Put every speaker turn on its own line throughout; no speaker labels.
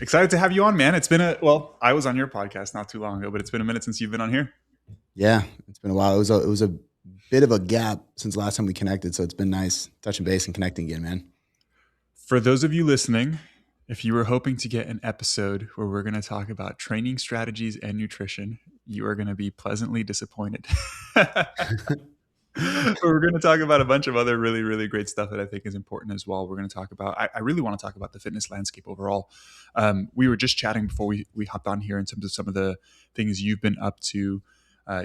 Excited to have you on, man. I was on your podcast not too long ago, but it's been a minute since you've been on here.
Yeah, it's been a while. It was a bit of a gap since the last time we connected, so it's been nice touching base and connecting again, man.
For those of you listening, if you were hoping to get an episode where we're going to talk about training strategies and nutrition, you are going to be pleasantly disappointed. We're going to talk about a bunch of other really, really great stuff that I think is important as well. We're going to talk about, I really want to talk about the fitness landscape overall. We were just chatting before we hopped on here in terms of some of the things you've been up to.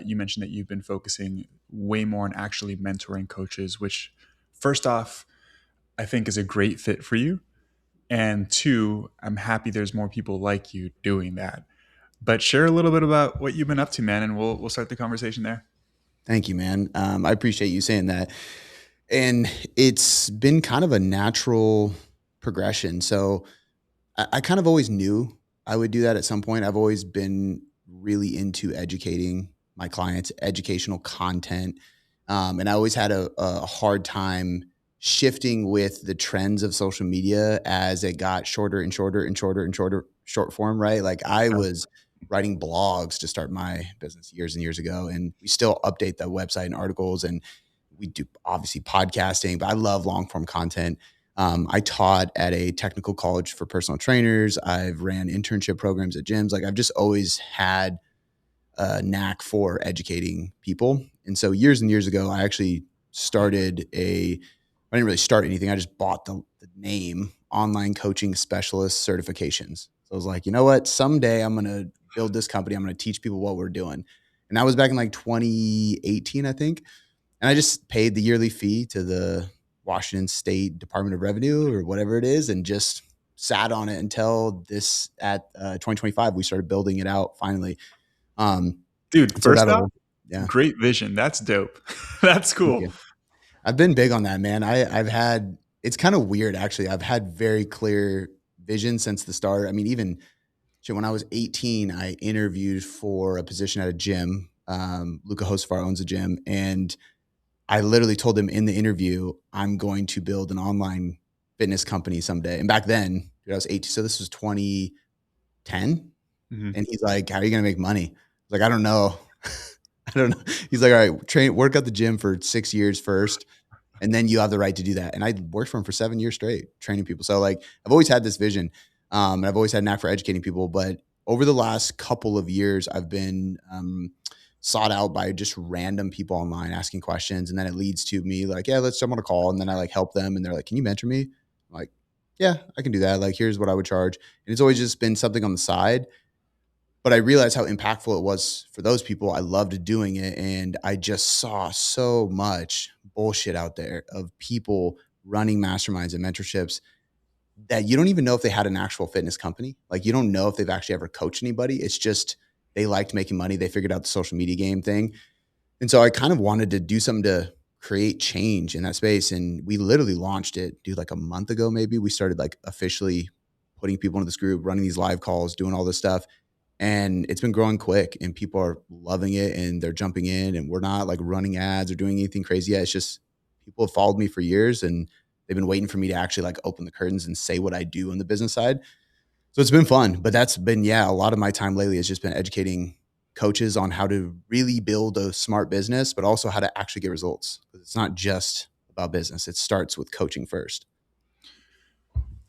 You mentioned that you've been focusing way more on actually mentoring coaches, which first off, I think is a great fit for you. And two, I'm happy there's more people like you doing that. But share a little bit about what you've been up to, man, and we'll start the conversation there.
Thank you, man. I appreciate you saying that. And it's been kind of a natural progression. So I kind of always knew I would do that at some point. I've always been really into educating my clients, educational content. And I always had a hard time shifting with the trends of social media as it got shorter and shorter and shorter and shorter short form, right? Like I was writing blogs to start my business years and years ago, and we still update the website and articles, and we do obviously podcasting, but I love long form content. I taught at a technical college for personal trainers. I've ran internship programs at gyms. Like I've just always had a knack for educating people. And so years and years ago, I actually I didn't really start anything. I just bought the name Online Coaching Specialist Certifications. So I was like, you know what? Someday I'm going to build this company. I'm going to teach people what we're doing. And that was back in like 2018, I think. And I just paid the yearly fee to the Washington State Department of Revenue or whatever it is, and just sat on it until this at 2025, we started building it out finally. Um,
Dude,
and so
first off,
that'll, yeah,
great vision. That's dope. That's
thank
cool.
you. I've been big on that, man. I've had, it's kind of weird actually. I've had very clear vision since the start. I mean, even shit, when I was 18, I interviewed for a position at a gym. Luca Hosfar owns a gym, and I literally told him in the interview, I'm going to build an online fitness company someday. And back then, dude, I was 18, so this was 2010.
Mhm.
And he's like, "How are you going to make money?" I was like, "I don't know." I don't know. He's like, "All right, work at the gym for 6 years first, and then you have the right to do that." And I worked for him for 7 years straight, training people. So like, I've always had this vision, and I've always had a knack for educating people. But over the last couple of years, I've been sought out by just random people online asking questions, and then it leads to me like, "Yeah, let's jump on a call," and then I like help them, and they're like, "Can you mentor me?" I'm like, "Yeah, I can do that. Like, here's what I would charge." And it's always just been something on the side, but I realized how impactful it was for those people. I loved doing it. And I just saw so much bullshit out there of people running masterminds and mentorships that you don't even know if they had an actual fitness company. Like you don't know if they've actually ever coached anybody. It's just they liked making money. They figured out the social media game thing. And so I kind of wanted to do something to create change in that space. And we literally launched it, dude, like a month ago, maybe. We started like officially putting people into this group, running these live calls, doing all this stuff. And it's been growing quick, and people are loving it, and they're jumping in, and we're not like running ads or doing anything crazy yet. It's just people have followed me for years, and they've been waiting for me to actually like open the curtains and say what I do on the business side. So it's been fun, but that's been, yeah, a lot of my time lately has just been educating coaches on how to really build a smart business, but also how to actually get results. Because it's not just about business. It starts with coaching first.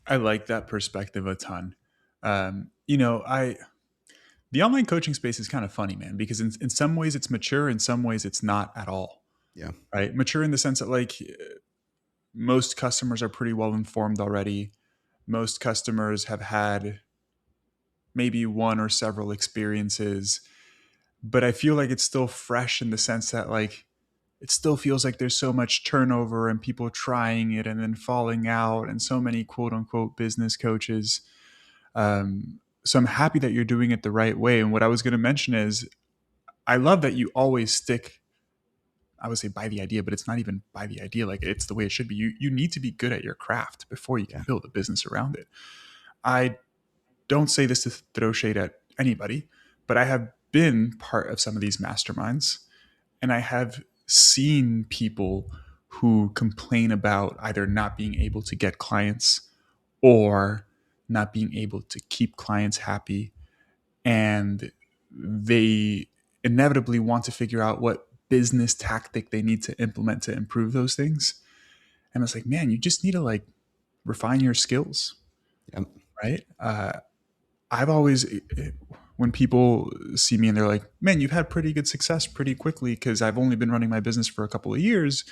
I like that perspective a ton. I the online coaching space is kind of funny, man, because in some ways it's mature, in some ways it's not at all.
Yeah.
Right? Mature in the sense that like most customers are pretty well informed already. Most customers have had maybe one or several experiences, but I feel like it's still fresh in the sense that like it still feels like there's so much turnover and people trying it and then falling out and so many quote unquote business coaches. So I'm happy that you're doing it the right way. And what I was going to mention is I love that you always stick, I would say by the idea, but it's not even by the idea. Like it's the way it should be. You need to be good at your craft before you can
Yeah.
build a business around it. I don't say this to throw shade at anybody, but I have been part of some of these masterminds, and I have seen people who complain about either not being able to get clients or not being able to keep clients happy, and they inevitably want to figure out what business tactic they need to implement to improve those things. And it's like, man, you just need to like refine your skills,
Yep.
right? I've always, when people see me and they're like, man, you've had pretty good success pretty quickly because I've only been running my business for a couple of years.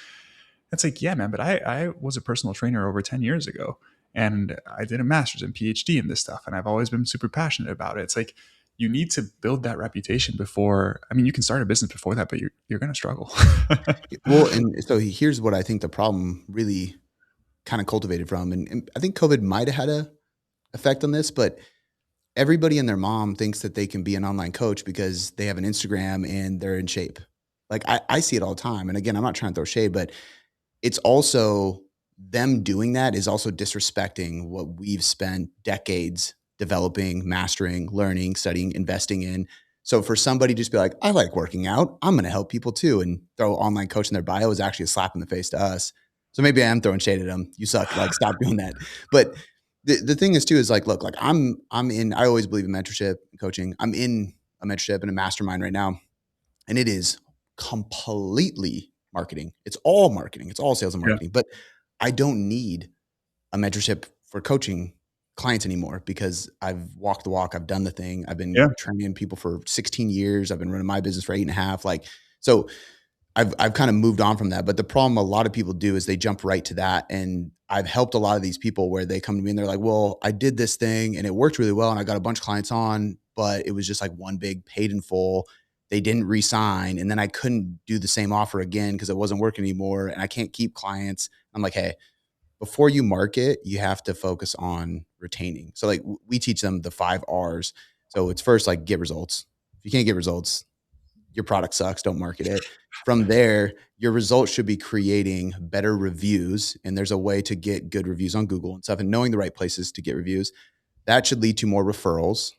It's like, yeah, man, but I was a personal trainer over 10 years ago, and I did a master's and PhD in this stuff. And I've always been super passionate about it. It's like, you need to build that reputation before, I mean, you can start a business before that, but you're going to struggle.
Well, and so here's what I think the problem really kind of cultivated from, and I think COVID might have had a effect on this, but everybody and their mom thinks that they can be an online coach because they have an Instagram and they're in shape. Like I see it all the time. And again, I'm not trying to throw shade, but it's also them doing that is also disrespecting what we've spent decades developing, mastering, learning, studying, investing in. So for somebody to just be like, I like working out, I'm going to help people too, and throw online coach in their bio is actually a slap in the face to us. So maybe I am throwing shade at them. You suck. Like, stop doing that. But the thing is too is like, look, like I'm in. I always believe in mentorship and coaching. I'm in a mentorship and a mastermind right now, and it is completely marketing. It's all marketing. It's all sales and
Yeah.
marketing. But I don't need a mentorship for coaching clients anymore because I've walked the walk. I've done the thing. I've been
Yeah.
training people for 16 years. I've been running my business for 8.5. Like, so I've kind of moved on from that. But the problem a lot of people do is they jump right to that. And I've helped a lot of these people where they come to me and they're like, well, I did this thing and it worked really well. And I got a bunch of clients on, but it was just like one big paid in full. They didn't re-sign. And then I couldn't do the same offer again because it wasn't working anymore. And I can't keep clients. I'm like, hey, before you market, you have to focus on retaining. So like we teach them the 5 R's. So it's first like get results. If you can't get results, your product sucks, don't market it. From there, your results should be creating better reviews. And there's a way to get good reviews on Google and stuff, and knowing the right places to get reviews. That should lead to more referrals,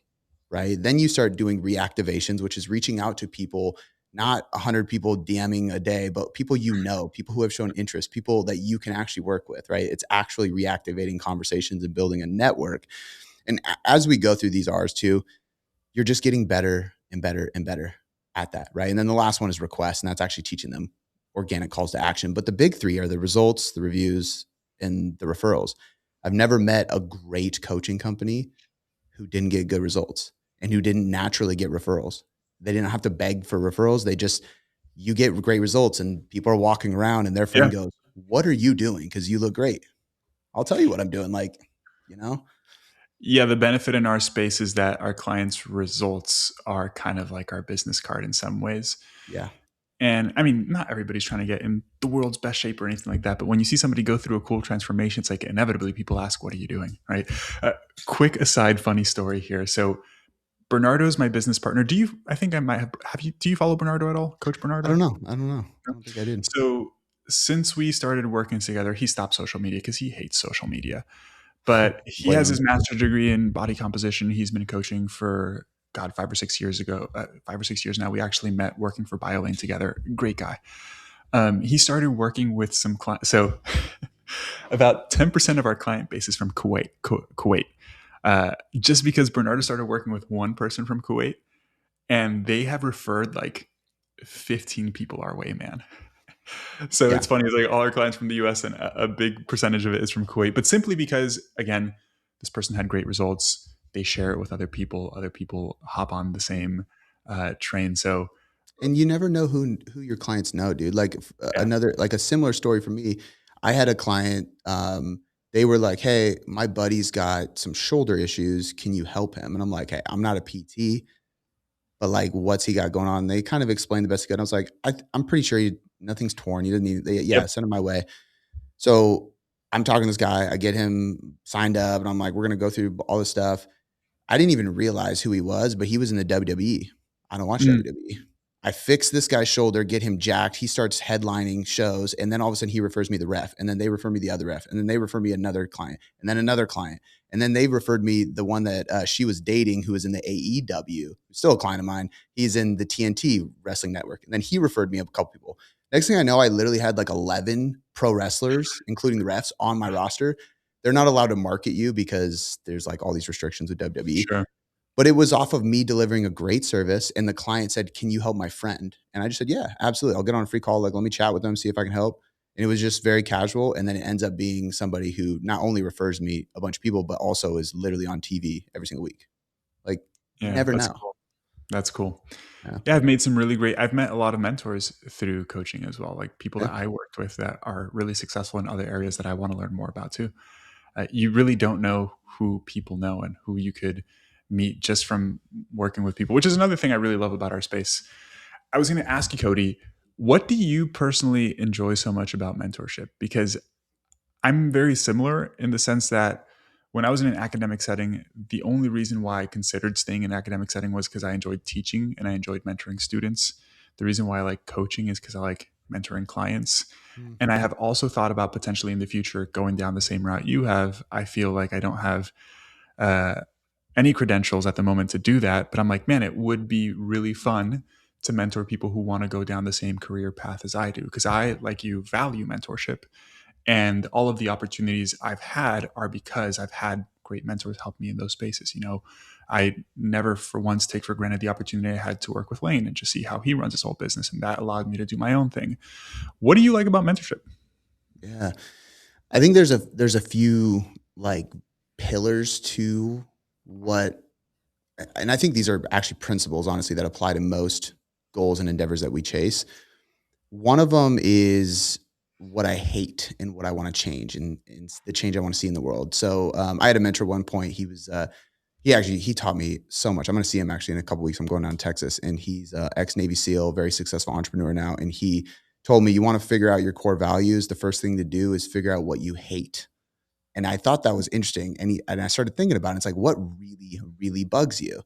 right? Then you start doing reactivations, which is reaching out to people, not 100 people DMing a day, but people you know, people who have shown interest, people that you can actually work with, right? It's actually reactivating conversations and building a network. And as we go through these R's too, you're just getting better and better and better at that, right? And then the last one is request, and that's actually teaching them organic calls to action. But the big three are the results, the reviews, and the referrals. I've never met a great coaching company who didn't get good results and who didn't naturally get referrals. They didn't have to beg for referrals. They just, you get great results and people are walking around and their
Yeah.
friend goes, what are you doing? Because you look great. I'll tell you what I'm doing. Like, you know?
Yeah. The benefit in our space is that our clients' results are kind of like our business card in some ways.
Yeah.
And I mean, not everybody's trying to get in the world's best shape or anything like that. But when you see somebody go through a cool transformation, it's like inevitably people ask, what are you doing? Right. Quick aside, funny story here. So Bernardo is my business partner. I think I might have you, do you follow Bernardo at all? Coach
I
Bernardo?
don't know. I don't know. I
No?
don't think I did.
So since we started working together, he stopped social media because he hates social media. But he
Blame
has
him.
his master's degree in body composition. He's been coaching for God 5 or 6 years now. We actually met working for BioLane together. Great guy. He started working with some clients. So about 10% of our client base is from Kuwait. Just because Bernardo started working with one person from Kuwait, and they have referred like 15 people our way, man. So
Yeah.
it's funny. It's like all our clients from the US, and a big percentage of it is from Kuwait, but simply because, again, this person had great results. They share it with other people. Other people hop on the same train. So,
And you never know who your clients know, dude. Like
yeah.
another, like a similar story for me. I had a client. They were like, "Hey, my buddy's got some shoulder issues. Can you help him?" And I'm like, "Hey, I'm not a PT, but like, what's he got going on?" And they kind of explained the best he could. I was like, I'm pretty sure nothing's torn. You didn't need. Yeah,
Yep.
send him my way. So I'm talking to this guy. I get him signed up, and I'm like, we're gonna go through all this stuff. I didn't even realize who he was, but he was in the WWE. I don't watch
Mm.
WWE. I fix this guy's shoulder, get him jacked. He starts headlining shows, and then all of a sudden he refers me the ref, and then they refer me the other ref, and then they refer me another client, and then another client, and then they referred me the one that she was dating, who was in the AEW, still a client of mine. He's in the TNT Wrestling Network, and then he referred me a couple people. Next thing I know, I literally had like 11 pro wrestlers, including the refs, on my roster. they're not allowed to market you because there's like all these restrictions with WWE.
Sure.
But it was off of me delivering a great service, and the client said, "Can you help my friend?" And I just said, "Yeah, absolutely. I'll get on a free call. Like, let me chat with them, see if I can help." And it was just very casual. And then it ends up being somebody who not only refers me a bunch of people, but also is literally on TV every single week. Like, you
Yeah,
never
that's
know.
cool. That's cool.
Yeah.
Yeah, I've made some really great I've met a lot of mentors through coaching as well, like people
Yeah.
that I worked with that are really successful in other areas that I want to learn more about too. You really don't know who people know and who you could meet just from working with people, which is another thing I really love about our space. I was going to ask you, Cody, what do you personally enjoy so much about mentorship? Because I'm very similar in the sense that when I was in an academic setting, the only reason why I considered staying in an academic setting was because I enjoyed teaching and I enjoyed mentoring students. The reason why I like coaching is because I like mentoring clients.
Mm.
And I have also thought about potentially in the future going down the same route you have. I feel like I don't have uh, any credentials at the moment to do that, but I'm like, man, it would be really fun to mentor people who want to go down the same career path as I do. Because I, like you, value mentorship. And all of the opportunities I've had are because I've had great mentors help me in those spaces. You know, I never for once take for granted the opportunity I had to work with Lane and just see how he runs his whole business. And that allowed me to do my own thing. What do you like about mentorship?
Yeah. I think there's a few like pillars to what, and I think these are actually principles, honestly, that apply to most goals and endeavors that we chase. One of them is what I hate and what I want to change, and the change I want to see in the world. So I had a mentor at one point. He taught me so much. I'm going to see him actually in a couple weeks. I'm going down to Texas, and he's ex Navy SEAL, very successful entrepreneur now. And he told me, you want to figure out your core values. The first thing to do is figure out what you hate. And I thought that was interesting. And I started thinking about it. It's like, what really, really bugs you?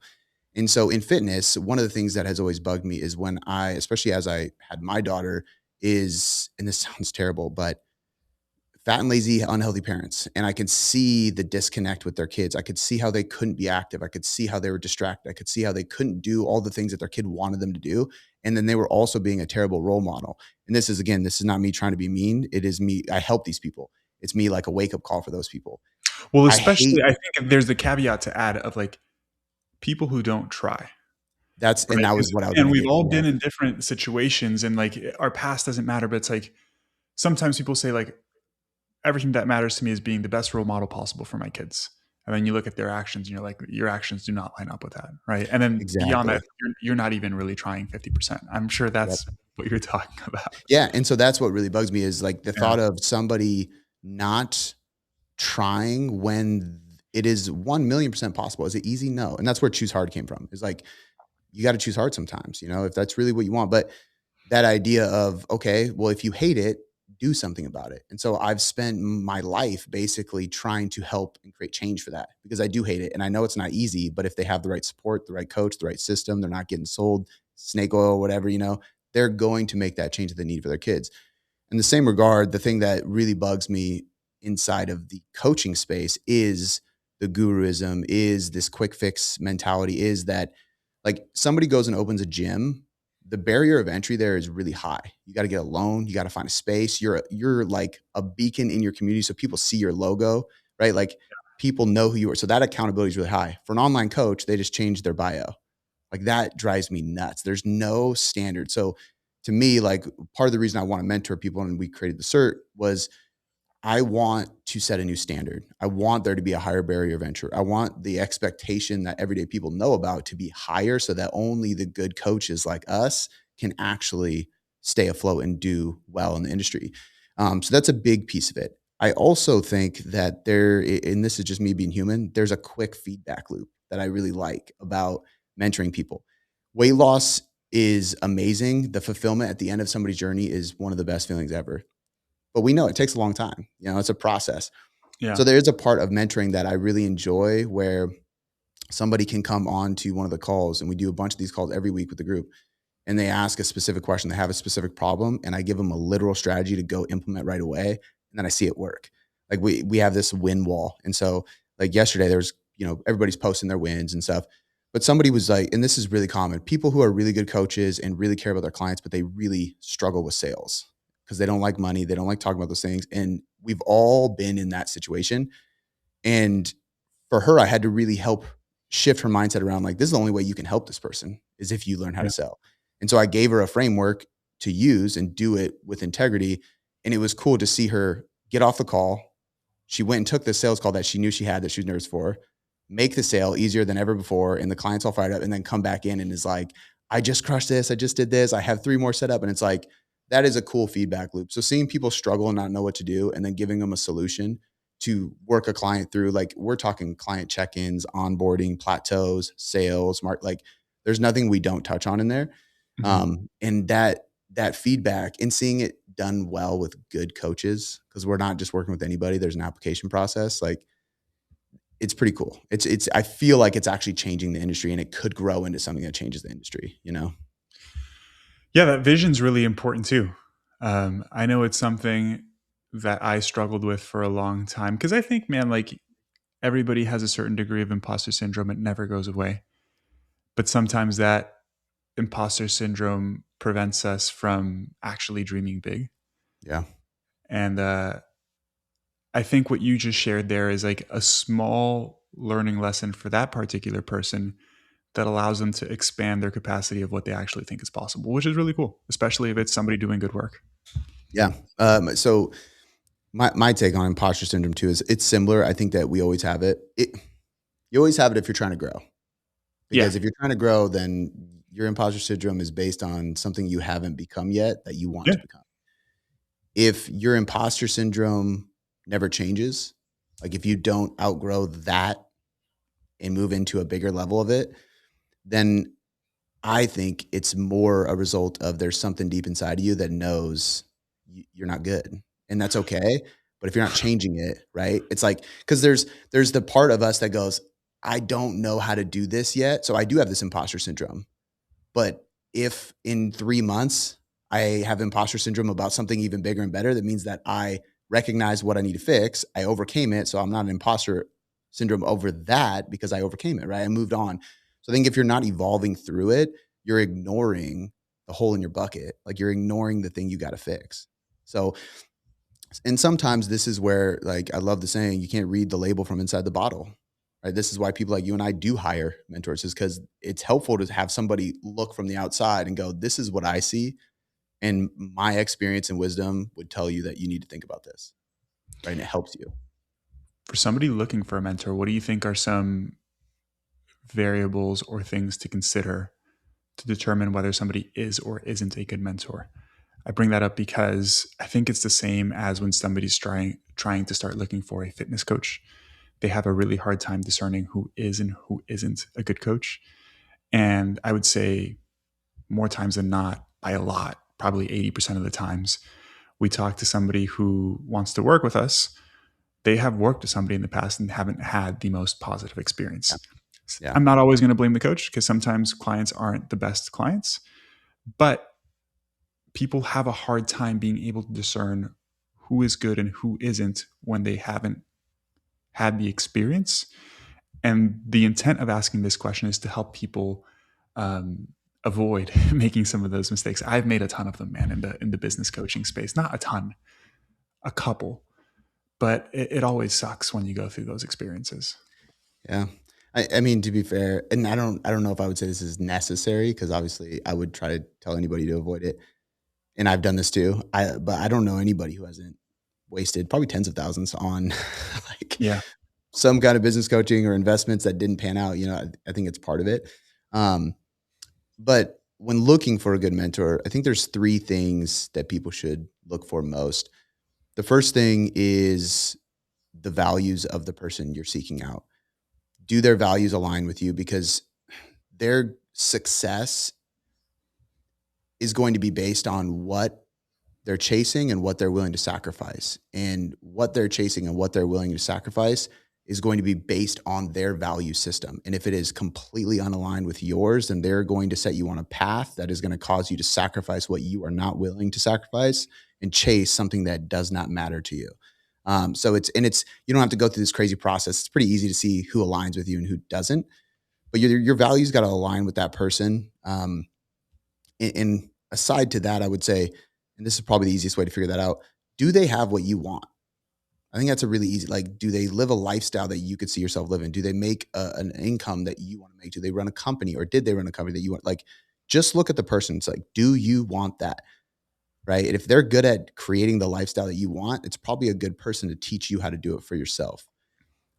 And so in fitness, one of the things that has always bugged me is when especially as I had my daughter, and this sounds terrible, but fat and lazy, unhealthy parents. And I could see the disconnect with their kids. I could see how they couldn't be active. I could see how they were distracted. I could see how they couldn't do all the things that their kid wanted them to do. And then they were also being a terrible role model. And this is not me trying to be mean. It is me. I help these people. It's me like a wake up call for those people.
Well,
I hate
especially I think there's the caveat to add of like people who don't try.
and
Right.
that was
Because
what I was
and
going to
we've
get to.
all
Yeah,
been in different situations and like our past doesn't matter, but it's like sometimes people say like everything that matters to me is being the best role model possible for my kids. And then you look at their actions and you're like, your actions do not line up with that. Right. And then beyond that,
exactly.
you're not even really trying 50%. I'm sure
Yep.
that's what you're talking about.
Yeah. And so that's what really bugs me is like the
Yeah.
thought of somebody not trying when it is 1,000,000% possible. Is it easy? No. And that's where choose hard came from. It's like, you got to choose hard sometimes, if that's really what you want. But that idea of, okay, well, if you hate it, do something about it. And so I've spent my life basically trying to help and create change for that because I do hate it. And I know it's not easy, but if they have the right support, the right coach, the right system, they're not getting sold snake oil, whatever, they're going to make that change that they need for their kids. In the same regard, the thing that really bugs me inside of the coaching space is the guruism, is this quick fix mentality, is that like somebody goes and opens a gym, the barrier of entry there is really high. You got to get a loan, you got to find a space. You're like a beacon in your community so people see your logo, right? Like people know who you are. So that accountability is really high. For an online coach, they just change their bio. Like that drives me nuts. There's no standard. So to me, like part of the reason I want to mentor people and we created the cert was I want to set a new standard. I want there to be a higher barrier of entry. I want the expectation that everyday people know about to be higher so that only the good coaches like us can actually stay afloat and do well in the industry. So that's a big piece of it. I also think that and this is just me being human, there's a quick feedback loop that I really like about mentoring people. Weight loss is amazing. The fulfillment at the end of somebody's journey is one of the best feelings ever, but we know it takes a long time. It's a process.
Yeah.
So there is a part of mentoring that I really enjoy where somebody can come on to one of the calls, and we do a bunch of these calls every week with the group, and they ask a specific question. They have a specific problem, and I give them a literal strategy to go implement right away, and then I see it work. Like we have this win wall, and so like yesterday, there's everybody's posting their wins and stuff, but somebody was like, and this is really common, people who are really good coaches and really care about their clients, but they really struggle with sales because they don't like money, they don't like talking about those things, and we've all been in that situation. And for her, I had to really help shift her mindset around like, this is the only way you can help this person is if you learn how to
Yeah.
sell. And so I gave her a framework to use and do it with integrity. And it was cool to see her get off the call. She went and took the sales call that she knew she had that she was nervous for, make the sale easier than ever before. And the client's all fired up and then come back in and is like, I just crushed this. I just did this. I have 3 more set up. And it's like, that is a cool feedback loop. So seeing people struggle and not know what to do and then giving them a solution to work a client through, like we're talking client check-ins, onboarding, plateaus, sales, like there's nothing we don't touch on in there.
Mhm.
And that feedback and seeing it done well with good coaches, because we're not just working with anybody. There's an application process. Like it's pretty cool. I feel like it's actually changing the industry and it could grow into something that changes the industry, you know?
Yeah, that vision's really important too. I know it's something that I struggled with for a long time because I think, man, like everybody has a certain degree of imposter syndrome. It never goes away. But sometimes that imposter syndrome prevents us from actually dreaming big.
Yeah.
And I think what you just shared there is like a small learning lesson for that particular person that allows them to expand their capacity of what they actually think is possible, which is really cool, especially if it's somebody doing good work.
Yeah. So my take on imposter syndrome too is it's similar. I think that we always have it. You always have it if you're trying to grow.
Yeah.
Because if you're trying to grow, then your imposter syndrome is based on something you haven't become yet that you want
Yeah.
to become. If your imposter syndrome never changes, like if you don't outgrow that and move into a bigger level of it, then I think it's more a result of there's something deep inside of you that knows you're not good. And that's okay. But if you're not changing it, right? It's like, because there's the part of us that goes, I don't know how to do this yet. So I do have this imposter syndrome. But if in 3 months I have imposter syndrome about something even bigger and better, that means that I recognize what I need to fix. I overcame it. So I'm not an imposter syndrome over that because I overcame it, right? I moved on. So I think if you're not evolving through it, you're ignoring the hole in your bucket. Like you're ignoring the thing you got to fix. So, and sometimes this is where, like, I love the saying, you can't read the label from inside the bottle, right? This is why people like you and I do hire mentors, is because it's helpful to have somebody look from the outside and go, this is what I see. And my experience and wisdom would tell you that you need to think about this, right? And it helps you.
For somebody looking for a mentor, what do you think are some variables or things to consider to determine whether somebody is or isn't a good mentor? I bring that up because I think it's the same as when somebody's trying to start looking for a fitness coach. They have a really hard time discerning who is and who isn't a good coach. And I would say more times than not, by a lot, probably 80% of the times, we talk to somebody who wants to work with us. They have worked with somebody in the past and haven't had the most positive
Yeah.
experience.
Yeah.
I'm not always going to blame the coach because sometimes clients aren't the best clients, but people have a hard time being able to discern who is good and who isn't when they haven't had the experience. And the intent of asking this question is to help people um, avoid making some of those mistakes. I've made a ton of them, man, in the business coaching space. Not a ton, a couple, but it always sucks when you go through those experiences.
Yeah. I mean, to be fair, and I don't know if I would say this is necessary because obviously I would try to tell anybody to avoid it. And I've done this too. But I don't know anybody who hasn't wasted probably tens of thousands on like
Yeah,
some kind of business coaching or investments that didn't pan out. You know, I think it's part of it. Um, but when looking for a good mentor, I think there's 3 things that people should look for most. The first thing is the values of the person you're seeking out. Do their values align with you? Because their success is going to be based on what they're chasing and what they're willing to sacrifice. And what they're chasing and what they're willing to sacrifice is going to be based on their value system. And if it is completely unaligned with yours, then they're going to set you on a path that is going to cause you to sacrifice what you are not willing to sacrifice and chase something that does not matter to you. So it's you don't have to go through this crazy process. It's pretty easy to see who aligns with you and who doesn't. But your values got to align with that person. And aside to that, I would say, and this is probably the easiest way to figure that out, do they have what you want? I think that's a really easy, like, do they live a lifestyle that you could see yourself living? Do they make an income that you want to make? Do they run a company, or did they run a company that you want? Like, just look at the person. It's like, do you want that? Right. And if they're good at creating the lifestyle that you want, it's probably a good person to teach you how to do it for yourself.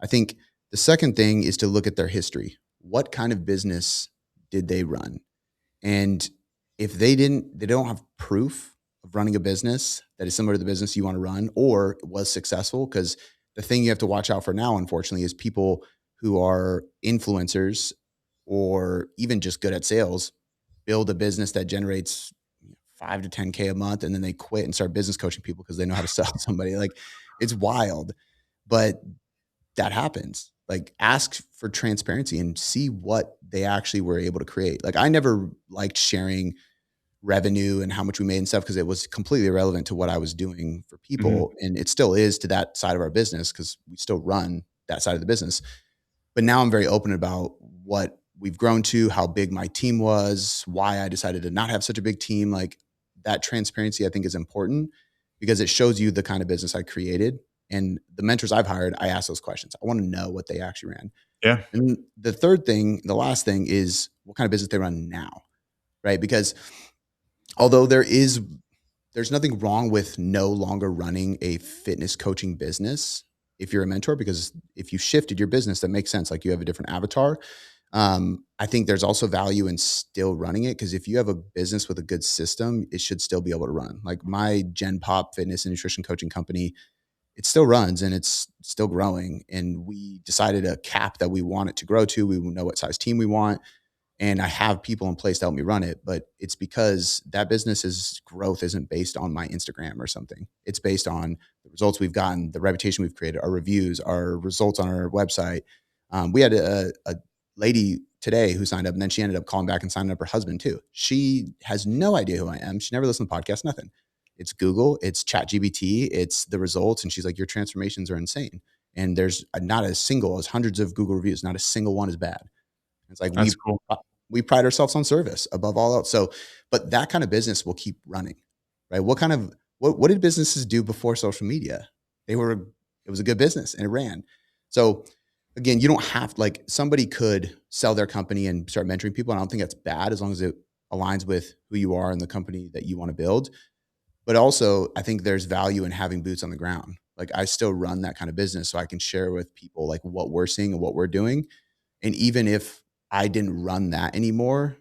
I think the second thing is to look at their history. What kind of business did they run? And if they don't have proof of running a business that is similar to the business you want to run or was successful, because the thing you have to watch out for now, unfortunately, is people who are influencers or even just good at sales build a business that generates 5 to 10K a month, and then they quit and start business coaching people because they know how to sell somebody. Like, it's wild, but that happens. Like, ask for transparency and see what they actually were able to create. Like, I never liked sharing revenue and how much we made and stuff because it was completely irrelevant to what I was doing for
Mhm.
people. And it still is to that side of our business because we still run that side of the business. But now I'm very open about what we've grown to, how big my team was, why I decided to not have such a big team. Like, that transparency, I think, is important because it shows you the kind of business I created. And the mentors I've hired, I ask those questions. I want to know what they actually ran.
Yeah.
And the third thing, the last thing, is what kind of business they run now, right? Because although there's nothing wrong with no longer running a fitness coaching business if you're a mentor, because if you shifted your business, that makes sense. Like, you have a different avatar. I think there's also value in still running it because if you have a business with a good system, it should still be able to run. Like, my Gen Pop fitness and nutrition coaching company, it still runs and it's still growing. And we decided a cap that we want it to grow to. We know what size team we want, and I have people in place to help me run it. But it's because that business's growth isn't based on my Instagram or something. It's based on the results we've gotten, the reputation we've created, our reviews, our results on our website. We had a lady today who signed up, and then she ended up calling back and signing up her husband too. She has no idea who I am. She never listened to podcasts, nothing. It's Google, it's ChatGPT, it's the results. And she's like, your transformations are insane. And there's not a single, as hundreds of Google reviews, not a single one is bad. It's like
That's cool.
we pride ourselves on service above all else. So, but that kind of business will keep running, right? What did businesses do before social media? It was a good business and it ran. So again, you don't have, like, somebody could sell their company and start mentoring people. And I don't think that's bad as long as it aligns with who you are and the company that you want to build. But also, I think there's value in having boots on the ground. Like, I still run that kind of business so I can share with people like what we're seeing and what we're doing. And even if I didn't run that anymore,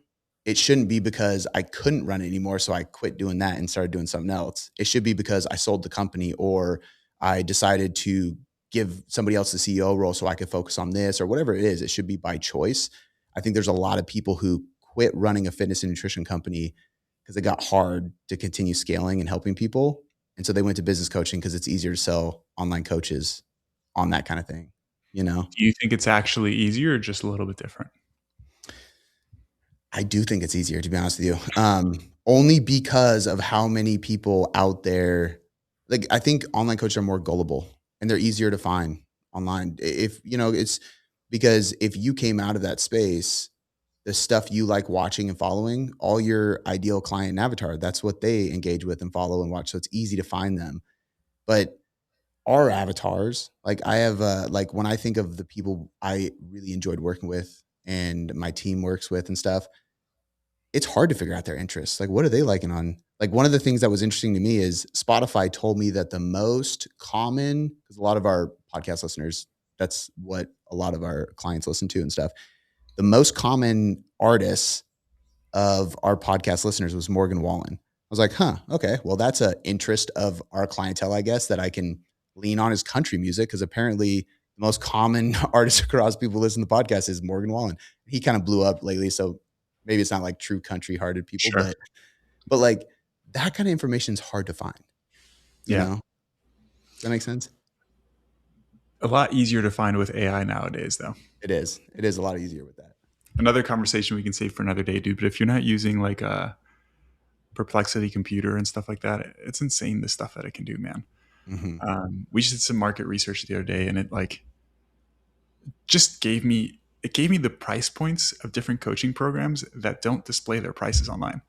it shouldn't be because I couldn't run it anymore. So I quit doing that and started doing something else. It should be because I sold the company, or I decided to give somebody else the CEO role so I could focus on this, or whatever it is. It should be by choice. I think there's a lot of people who quit running a fitness and nutrition company because it got hard to continue scaling and helping people. And so they went to business coaching because it's easier to sell online coaches on that kind of thing, you know?
Do you think it's actually easier or just a little bit different?
I do think it's easier, to be honest with you. Only because of how many people out there. Like, I think online coaches are more gullible and they're easier to find online. If you know, it's because if you came out of that space, the stuff you like watching and following, all your ideal client and avatar, that's what they engage with and follow and watch. So it's easy to find them. But our avatars, like, I have, like, when I think of the people I really enjoyed working with and my team works with and stuff, it's hard to figure out their interests. Like, what are they liking on? Like, one of the things that was interesting to me is Spotify told me that the most common, because a lot of our podcast listeners, that's what a lot of our clients listen to and stuff. The most common artists of our podcast listeners was Morgan Wallen. I was like, huh, okay. Well, that's an interest of our clientele, I guess, that I can lean on, is country music, because apparently the most common artist across people who listen to the podcast is Morgan Wallen. He kind of blew up lately, so maybe it's not like true country hearted people,
Sure.
but like, that kind of information is hard to find, you
Yeah.
know? Does that make sense?
A lot easier to find with AI nowadays, though.
It is. It is a lot easier with that.
Another conversation we can save for another day, dude. But if you're not using like a Perplexity computer and stuff like that, it's insane the stuff that it can do, man.
Hmm.
We just did some market research the other day, and it like just gave me the price points of different coaching programs that don't display their prices online.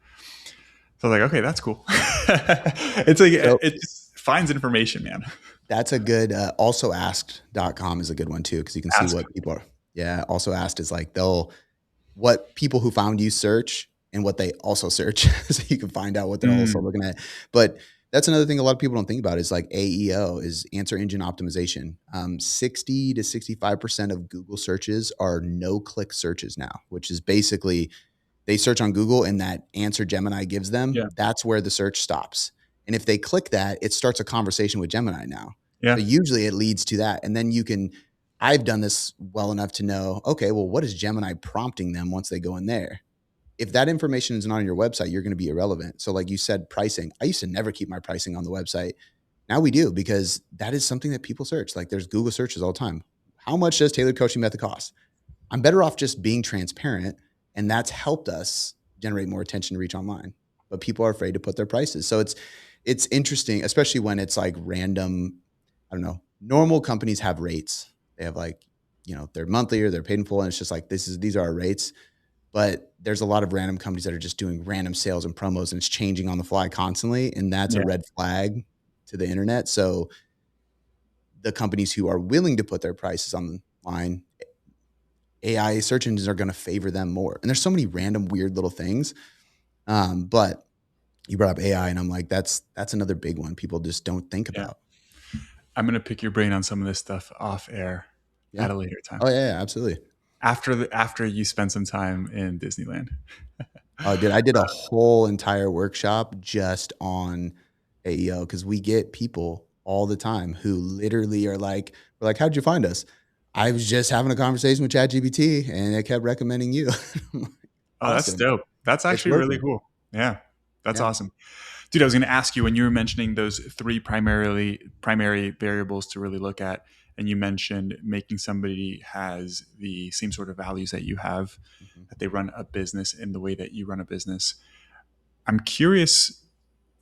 So I was like, okay, that's cool. It's like
So
it just finds information, man.
That's a good alsoasked.com is a good one too, because you can see
Ask.
what people are. Yeah, also asked is like they'll what people who found you search and what they also search so you can find out what they're also
Mm,
looking at. But that's another thing a lot of people don't think about is like AEO is answer engine optimization. 60 to 65% of Google searches are no click searches now, which is basically they search on Google and that answer Gemini gives them,
yeah.
that's where the search stops. And if they click that, it starts a conversation with Gemini now. So
Yeah.
usually it leads to that. And then you can, I've done this well enough to know, okay, well, what is Gemini prompting them once they go in there? If that information is not on your website, you're going to be irrelevant. So, like you said, pricing, I used to never keep my pricing on the website. Now we do because that is something that people search. Like there's Google searches all the time. How much does tailored coaching method cost? I'm better off just being transparent. And that's helped us generate more attention to reach online. But people are afraid to put their prices. So it's interesting, especially when it's like random, I don't know. Normal companies have rates. They have like, they're monthly or they're paid in full. And it's just like these are our rates. But there's a lot of random companies that are just doing random sales and promos and it's changing on the fly constantly. And that's a
Yeah.
red flag to the internet. So the companies who are willing to put their prices online, AI search engines are going to favor them more. And there's so many random weird little things. But you brought up AI, and I'm like, that's another big one people just don't think
Yeah.
about.
I'm gonna pick your brain on some of this stuff off air
Yeah.
at a later time.
Oh yeah, absolutely.
After you spend some time in Disneyland.
Oh, dude, I did a whole entire workshop just on AEO because we get people all the time who literally are like, we're like, how'd you find us? I was just having a conversation with ChatGPT and it kept recommending you. I'm like,
Oh, that's
awesome.
dope. That's
It's
actually really
working.
cool. Yeah. That's
Yeah.
awesome. Dude, I was going to ask you when you were mentioning those three primary variables to really look at, and you mentioned making somebody has the same sort of values that you have,
Mhm.
that they run a business in the way that you run a business. I'm curious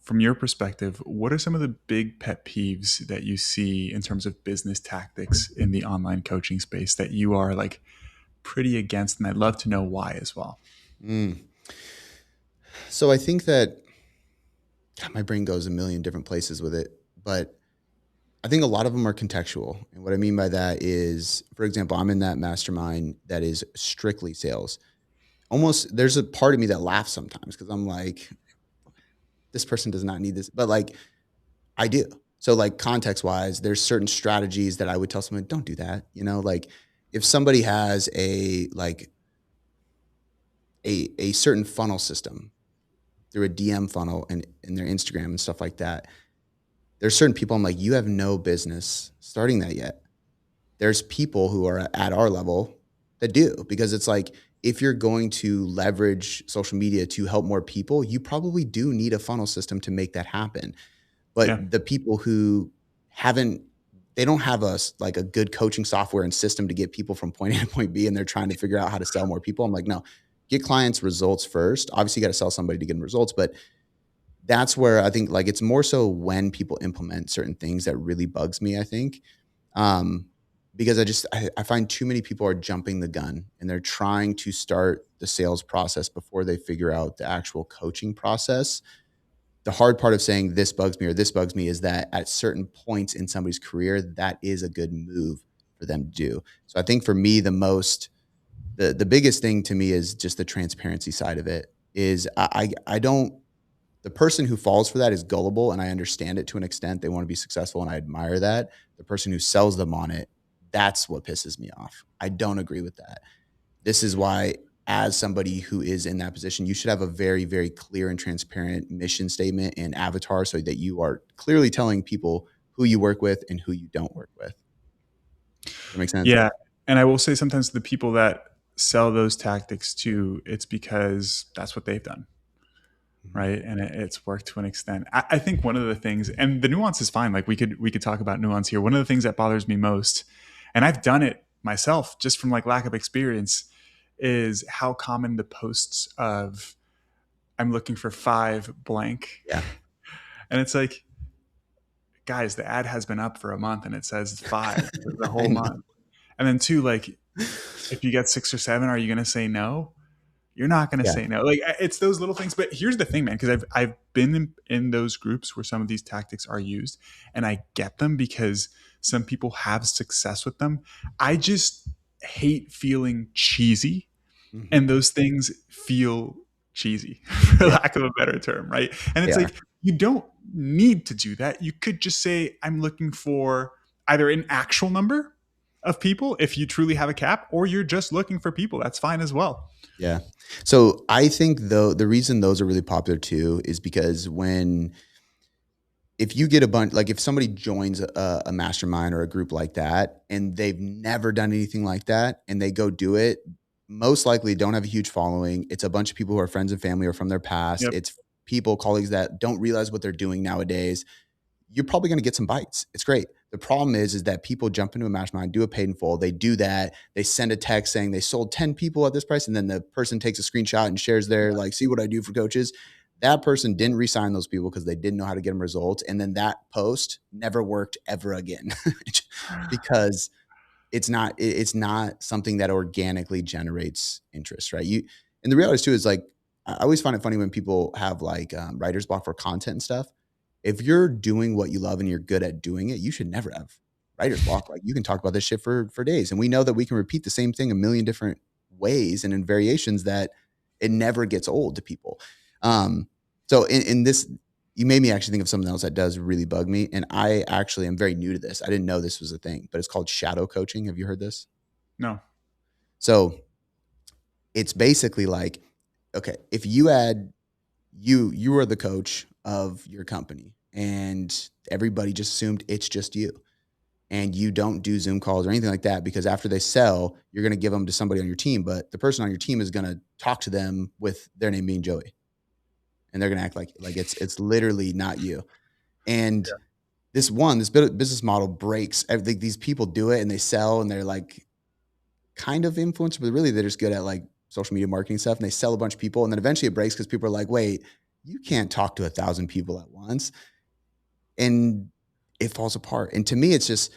from your perspective, what are some of the big pet peeves that you see in terms of business tactics in the online coaching space that you are like pretty against? And I'd love to know why as well.
Mm. So I think that God, my brain goes a million different places with it, but I think a lot of them are contextual. And what I mean by that is, for example, I'm in that mastermind that is strictly sales. Almost there's a part of me that laughs sometimes because I'm like, this person does not need this. But like I do. So like context wise, there's certain strategies that I would tell someone, don't do that. Like if somebody has a certain funnel system through a DM funnel and in their Instagram and stuff like that, there's certain people I'm like, you have no business starting that yet. There's people who are at our level that do because it's like if you're going to leverage social media to help more people, you probably do need a funnel system to make that happen.
Yeah.
But the people who haven't they don't have like a good coaching software and system to get people from point A to point B and they're trying to figure out how to sell more people. I'm like, no, get clients results first. Obviously, you got to sell somebody to get them results, but that's where I think like it's more so when people implement certain things that really bugs me, I think. Um, because I find too many people are jumping the gun and they're trying to start the sales process before they figure out the actual coaching process. The hard part of saying this bugs me or this bugs me is that at certain points in somebody's career, that is a good move for them to do. So I think for me, the biggest thing to me is just the transparency side of it. Is I don't the person who falls for that is gullible and I understand it to an extent. They want to be successful and I admire that. The person who sells them on it, that's what pisses me off. I don't agree with that. This is why, as somebody who is in that position, you should have a very, very clear and transparent mission statement and avatar so that you are clearly telling people who you work with and who you don't work with. That makes sense?
Yeah. And I will say sometimes the people that sell those tactics too, it's because that's what they've done.
Mhm.
Right. And it's worked to an extent. I think one of the things, and the nuance is fine. Like we could talk about nuance here. One of the things that bothers me most, and I've done it myself just from like lack of experience, is how common the posts of I'm looking for five blank.
Yeah.
And it's like, guys, the ad has been up for a month and it says five for the
I
whole
know.
month. And then two, like, if you get six or seven, are you going to say no? You're not going to
Yeah.
say no. Like it's those little things. But here's the thing, man, because I've been in those groups where some of these tactics are used, and I get them because some people have success with them. I just hate feeling cheesy,
Hmm.
and those things feel cheesy, for
Yeah.
lack of a better term, right? And
They
it's
are.
like you don't need to do that. You could just say, I'm looking for either an actual number of people if you truly have a cap, or you're just looking for people. That's fine as well.
Yeah. So I think though the reason those are really popular too is because when if you get a bunch like if somebody joins a mastermind or a group like that and they've never done anything like that and they go do it, most likely don't have a huge following. It's a bunch of people who are friends and family or from their past.
Yep.
It's people, colleagues that don't realize what they're doing nowadays. You're probably going to get some bites. It's great. The problem is that people jump into a mastermind, do a paid in full. They do that. They send a text saying they sold 10 people at this price. And then the person takes a screenshot and shares their like, see what I do for coaches. That person didn't resign those people because they didn't know how to get them results. And then that post never worked ever again because it's not something that organically generates interest, right? And the reality too is like, I always find it funny when people have like writer's block for content and stuff. If you're doing what you love and you're good at doing it, you should never have writer's block. Like you can talk about this shit for days. And we know that we can repeat the same thing a million different ways and in variations that it never gets old to people. Um, so in this, you made me actually think of something else that does really bug me. And I actually am very new to this. I didn't know this was a thing, but it's called shadow coaching. Have you heard this?
No.
So it's basically like, okay, if you had you are the coach of your company and everybody just assumed it's just you and you don't do Zoom calls or anything like that because after they sell, you're going to give them to somebody on your team, but the person on your team is going to talk to them with their name being Joey and they're going to act like it's literally not you. And this business model breaks everything. These people do it and they sell and they're like kind of influencer, but really they're just good at like social media marketing stuff and they sell a bunch of people and then eventually it breaks because people are like, wait, you can't talk to 1,000 people at once. And it falls apart. And to me, it's just,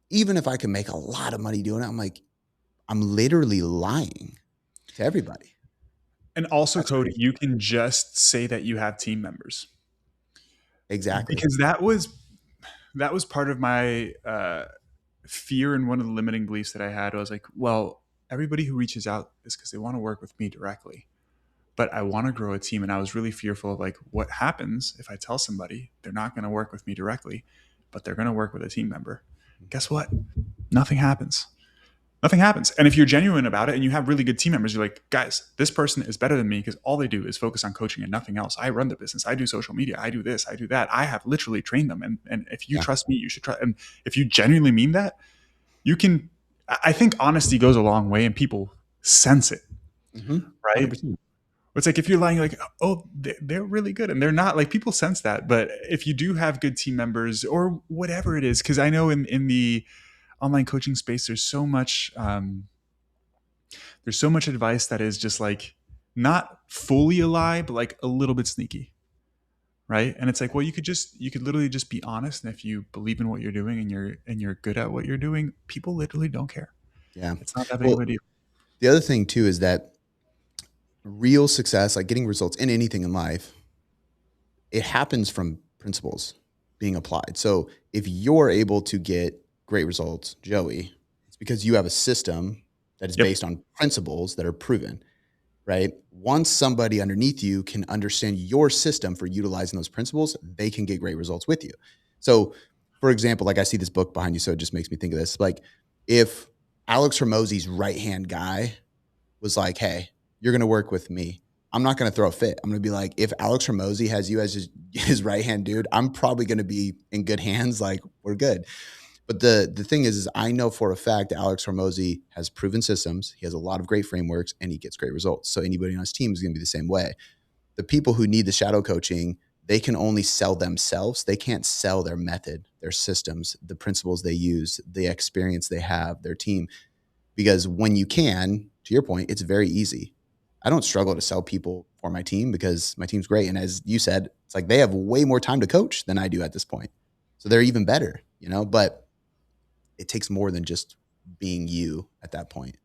even if I can make a lot of money doing it, I'm like, I'm literally lying to everybody.
And also,
That's
Cody,
crazy.
you can just say that you have team members,
Exactly.
because that was part of my fear, and one of the limiting beliefs that I had was like, well, everybody who reaches out is because they want to work with me directly, but I want to grow a team. And I was really fearful of like, what happens if I tell somebody they're not going to work with me directly, but they're going to work with a team member? Guess what? Nothing happens. Nothing happens. And if you're genuine about it and you have really good team members, you're like, guys, this person is better than me because all they do is focus on coaching and nothing else. I run the business. I do social media. I do this. I do that. I have literally trained them. And if you
Yeah.
trust me, you should try. And if you genuinely mean that, you can. I think honesty goes a long way and people sense it,
Mm-hmm.
right?
100%.
It's like if you're lying, like, oh, they're really good, and they're not. Like people sense that. But if you do have good team members or whatever it is, because I know in the online coaching space, there's so much advice that is just like not fully a lie, but like a little bit sneaky, right? And it's like, well, you could literally just be honest, and if you believe in what you're doing and you're good at what you're doing, people literally don't care.
Yeah.
It's not that big of
Well,
a deal.
the other thing too is that real success, like getting results in anything in life, it happens from principles being applied. So if you're able to get great results, Joey, it's because you have a system that is
Yep.
based on principles that are proven, right? Once somebody underneath you can understand your system for utilizing those principles, they can get great results with you. So, for example, like I see this book behind you, so it just makes me think of this. Like if Alex Hormozy's right hand guy was like, hey, you're going to work with me. I'm not going to throw a fit. I'm going to be like, if Alex Hormozy has you as his right hand dude, I'm probably going to be in good hands. Like we're good. But the thing is I know for a fact that Alex Hormozy has proven systems. He has a lot of great frameworks and he gets great results. So anybody on his team is going to be the same way. The people who need the shadow coaching, they can only sell themselves. They can't sell their method, their systems, the principles they use, the experience they have, their team. Because when you can, to your point, it's very easy. I don't struggle to sell people for my team because my team's great. And as you said, it's like they have way more time to coach than I do at this point. So they're even better, but it takes more than just being you at that point.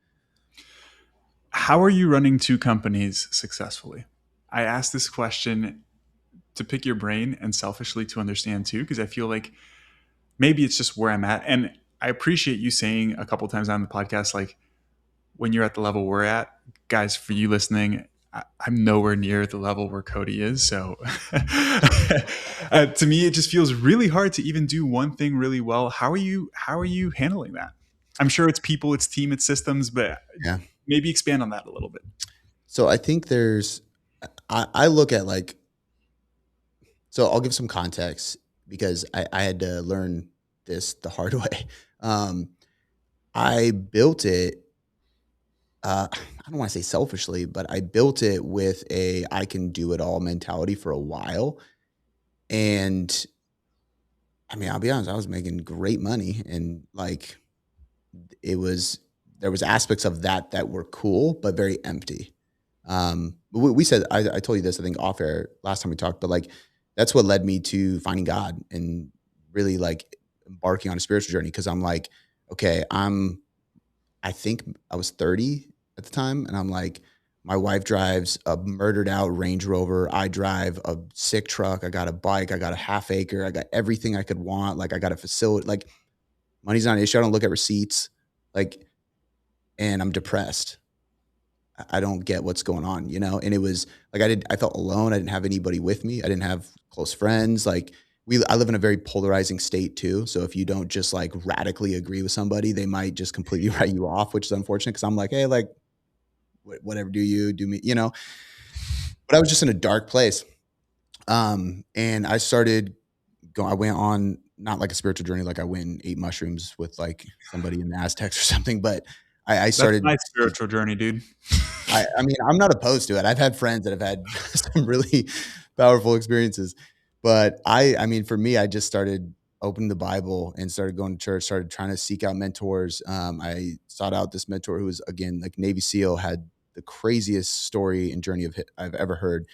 How are you running two companies successfully? I asked this question to pick your brain and selfishly to understand too, because I feel like maybe it's just where I'm at. And I appreciate you saying a couple times on the podcast, like when you're at the level we're at, guys, for you listening, I'm nowhere near the level where Cody is. So to me, it just feels really hard to even do one thing really well. How are you handling that? I'm sure it's people, it's team, it's systems, but
Yeah.
maybe expand on that a little bit.
So I think I look at like, so I'll give some context because I had to learn this the hard way. Um, I built it, I don't want to say selfishly, but I built it with a I can do it all mentality for a while. And I mean, I'll be honest, I was making great money and like it was, there was aspects of that that were cool, but very empty. We said, I told you this, I think off air last time we talked, but like that's what led me to finding God and really like embarking on a spiritual journey. Cause I'm like, okay, I think I was 30 at the time. And I'm like, my wife drives a murdered out Range Rover. I drive a sick truck. I got a bike. I got a half acre. I got everything I could want. Like I got a facility. Like money's not an issue. I don't look at receipts. Like, and I'm depressed. I don't get what's going on, you know? And it was like I felt alone. I didn't have anybody with me. I didn't have close friends. Like I live in a very polarizing state too. So if you don't just like radically agree with somebody, they might just completely write you off, which is unfortunate because I'm like, hey, like whatever do you do me, you know? But I was just in a dark place. And I started going, I went on not like a spiritual journey, like I went and ate mushrooms with like somebody in the Aztecs or something, but I
That's
started
my spiritual journey, dude.
I mean, I'm not opposed to it. I've had friends that have had some really powerful experiences, but I mean, for me, I just started opening the Bible and started going to church, started trying to seek out mentors. I sought out this mentor who was again, like Navy SEAL, had the craziest story and journey I've ever heard.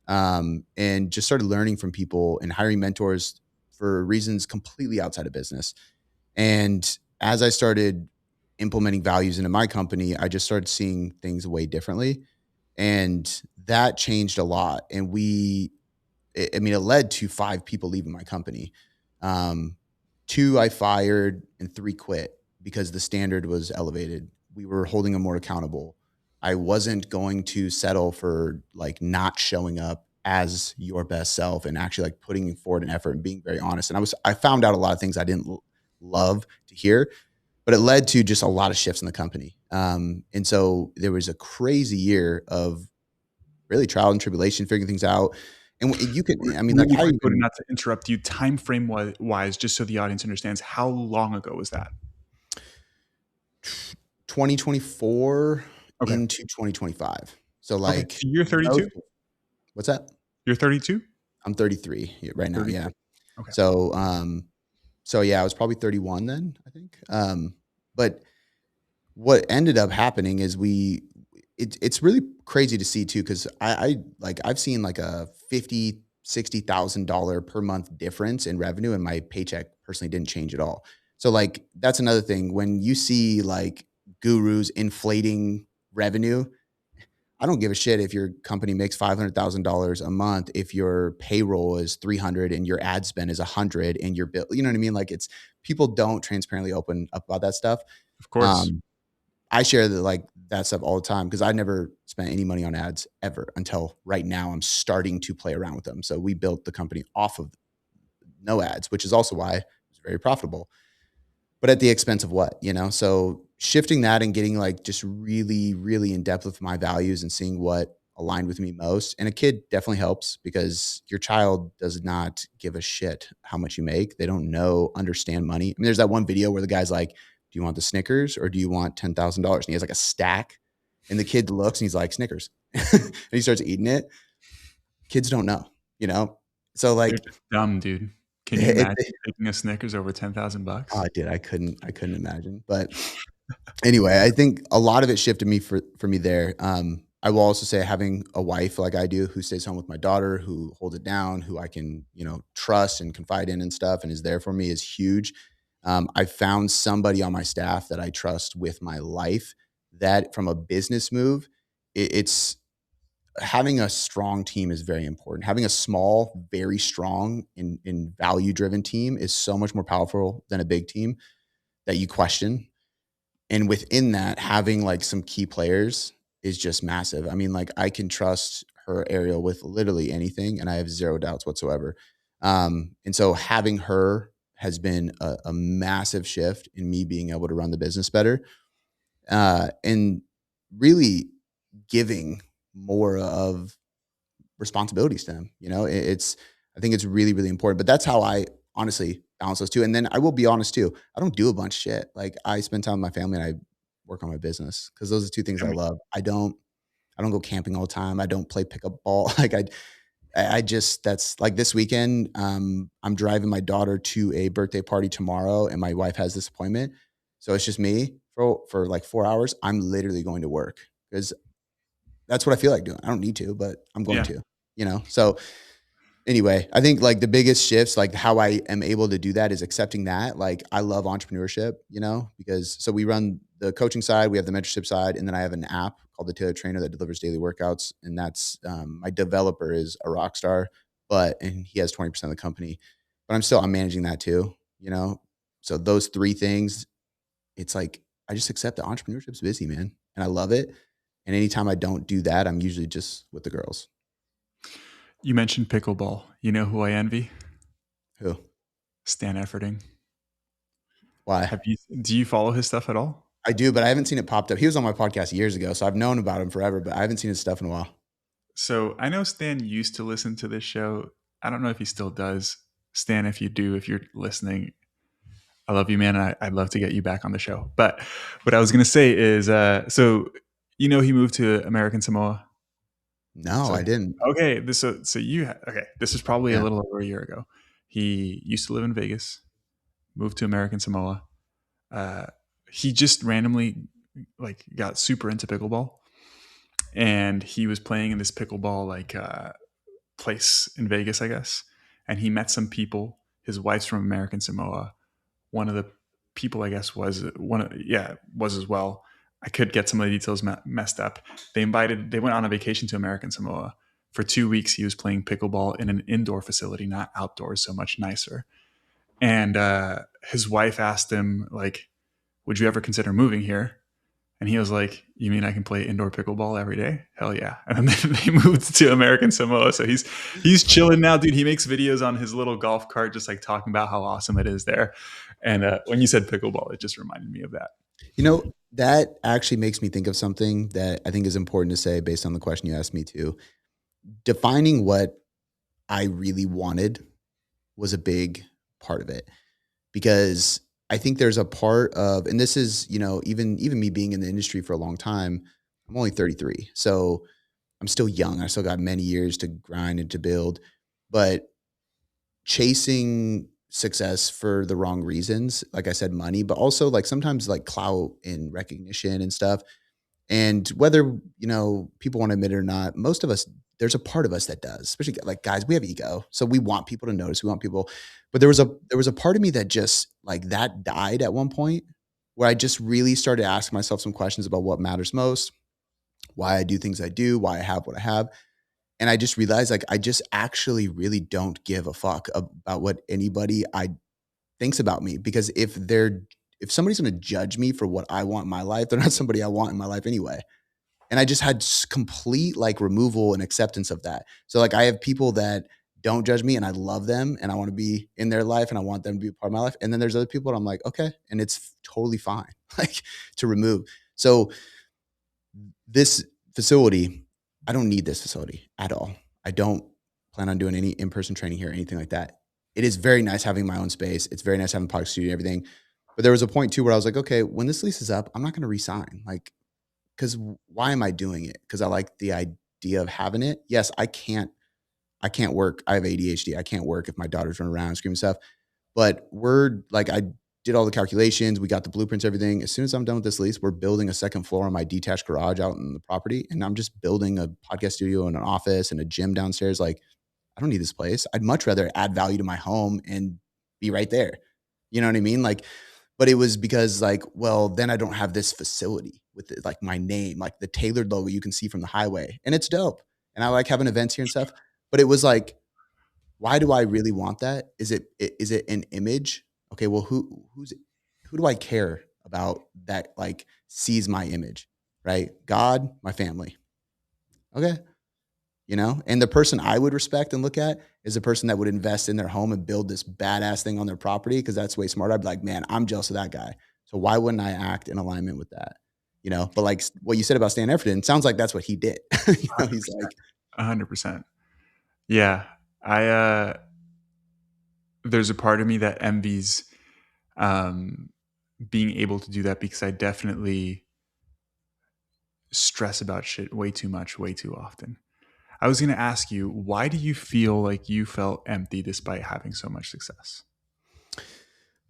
And just started learning from people and hiring mentors for reasons completely outside of business. And as I started implementing values into my company, I just started seeing things way differently. And that changed a lot. And I mean, it led to 5 people leaving my company. Um, 2 I fired and 3 quit because the standard was elevated. We were holding them more accountable. I wasn't going to settle for like not showing up as your best self and actually like putting forward an effort and being very honest. And I found out a lot of things I didn't love to hear, but it led to just a lot of shifts in the company. And so there was a crazy year of really trial and tribulation, figuring things out. And you could, I mean, like
Really
I
quick, Cody,
even
not to interrupt you, time frame wise, just so the audience understands, how long ago was that?
2024
Okay.
into 2025. So
Okay.
like
So you're 32?
what's that?
You're 32?
I'm 33 right now. Yeah.
33. Okay.
So, so yeah, I was probably 31 then, I think. But what ended up happening is it's really crazy to see too, because I like I've seen like a 50, $60,000 per month difference in revenue, and my paycheck personally didn't change at all. So like that's another thing when you see like gurus inflating revenue. I don't give a shit if your company makes $500,000 a month if your payroll is 300 and your ad spend is 100 and your bill, you know what I mean? Like it's people don't transparently open up about that stuff.
Of course.
Um, I share that stuff all the time because I never spent any money on ads ever until right now. I'm starting to play around with them. So we built the company off of no ads, which is also why it was very profitable, but at the expense of what, you know? So shifting that and getting like just really, really in depth with my values and seeing what aligned with me most. And a kid definitely helps because your child does not give a shit how much you make. They don't understand money. I mean, there's that one video where the guy's like, do you want the Snickers or do you want $10,000? And he has like a stack and the kid looks and he's like, Snickers. And he starts eating it. Kids don't know, you know? So
They're
like,
just dumb, dude. Can you imagine taking a Snickers over 10,000 bucks?
oh, dude, I couldn't imagine. But anyway, I think a lot of it shifted me for me there. I will also say having a wife like I do who stays home with my daughter, who holds it down, who I can, trust and confide in and stuff and is there for me is huge. I found somebody on my staff that I trust with my life that from a business move, it's having a strong team is very important. Having a small, very strong and value driven team is so much more powerful than a big team that you question. And within that, having like some key players is just massive. I mean, like I can trust her Ariel with literally anything, and I have zero doubts whatsoever. And so having her has been a massive shift in me being able to run the business better, and really giving more of responsibilities to them. You know, it's I think it's really, really important. But that's how I honestly balance those two. And then I will be honest too, I don't do a bunch of shit. Like I spend time with my family and I work on my business because those are two things
I
I
mean,
love. I don't go camping all the time. I don't play pickup ball. Like I just that's like this weekend. I'm driving my daughter to a birthday party tomorrow, and my wife has this appointment, so it's just me for like 4 hours. I'm literally going to work because that's what I feel like doing. I don't need to, but I'm going
yeah.
to. You know, so anyway, I think like the biggest shifts, like how I am able to do that is accepting that. Like I love entrepreneurship, you know, because so we run the coaching side, we have the mentorship side, and then I have an app called the Taylor Trainer that delivers daily workouts. And that's my developer is a rock star, and he has 20% of the company. But I'm managing that too, you know. So those three things, it's like I just accept that entrepreneurship's busy, man. And I love it. And anytime I don't do that, I'm usually just with the girls.
You mentioned pickleball. You know who I envy?
Who?
Stan Efferding.
Why?
Have you? Do you follow his stuff at all?
I do, but I haven't seen it popped up. He was on my podcast years ago, so I've known about him forever, but I haven't seen his stuff in a while.
So I know Stan used to listen to this show. I don't know if he still does. Stan, if you do, if you're listening, I love you, man. I'd love to get you back on the show. But what I was going to say is, so he moved to American Samoa.
No,
So
I didn't.
okay, okay. This is probably a
Yeah.
little over a year ago. He used to live in Vegas, moved to American Samoa. Uh, he just randomly like got super into pickleball, and he was playing in this pickleball place in Vegas, I guess. And he met some people. His wife's from American Samoa. One of the people, I guess, was as well. I could get some of the details messed up. They went on a vacation to American Samoa. For 2 weeks, he was playing pickleball in an indoor facility, not outdoors, so much nicer. And his wife asked him, like, would you ever consider moving here? And he was like, "You mean I can play indoor pickleball every day? Hell yeah!" And then they moved to American Samoa, so he's chilling now, dude. He makes videos on his little golf cart, just like talking about how awesome it is there. And when you said pickleball, it just reminded me of that.
You know, that actually makes me think of something that I think is important to say based on the question you asked me too. Defining what I really wanted was a big part of it because I think there's a part of, and this is, even me being in the industry for a long time, I'm only 33. So I'm still young. I still got many years to grind and to build, but chasing success for the wrong reasons, like I said, money, but also like sometimes like clout and recognition and stuff. And whether, people want to admit it or not, most of us, there's a part of us that does, especially like guys, we have ego. So we want people to notice, we want people, but there was a part of me that just like that died at one point where I just really started asking myself some questions about what matters most, why I do things I do, why I have what I have. And I just realized like I just actually really don't give a fuck about what anybody I thinks about me because if somebody's going to judge me for what I want in my life, they're not somebody I want in my life anyway. And I just had complete like removal and acceptance of that. So like I have people that don't judge me and I love them and I want to be in their life and I want them to be a part of my life. And then there's other people that I'm like, okay, and it's totally fine like to remove. So this facility, I don't need this facility at all. I don't plan on doing any in-person training here or anything like that. It is very nice having my own space. It's very nice having a podcast studio and everything. But there was a point too where I was like, okay, when this lease is up, I'm not going to resign. Like, because why am I doing it? Because I like the idea of having it. Yes, I can't work. I have ADHD. I can't work if my daughter's running around screaming stuff. But we're like, I did all the calculations. We got the blueprints, everything. As soon as I'm done with this lease, we're building a second floor on my detached garage out in the property. And I'm just building a podcast studio and an office and a gym downstairs. Like, I don't need this place. I'd much rather add value to my home and be right there. You know what I mean? Like, But it was because like, well, then I don't have this facility with like my name, like the tailored logo you can see from the highway, and it's dope. And I like having events here and stuff. But it was like, why do I really want that? Is it an image? Okay, well, who do I care about that like sees my image, right? God, my family. Okay, and the person I would respect and look at is the person that would invest in their home and build this badass thing on their property because that's way smarter. I'd be like, man, I'm jealous of that guy. So why wouldn't I act in alignment with that? But like what you said about Stan Everton, sounds like that's what he did. He's
100%.
like,
100%. Yeah. I there's a part of me that envies um being able to do that because I definitely stress about shit way too much, way too often. I was going to ask you, why do you feel like you felt empty despite having so much success?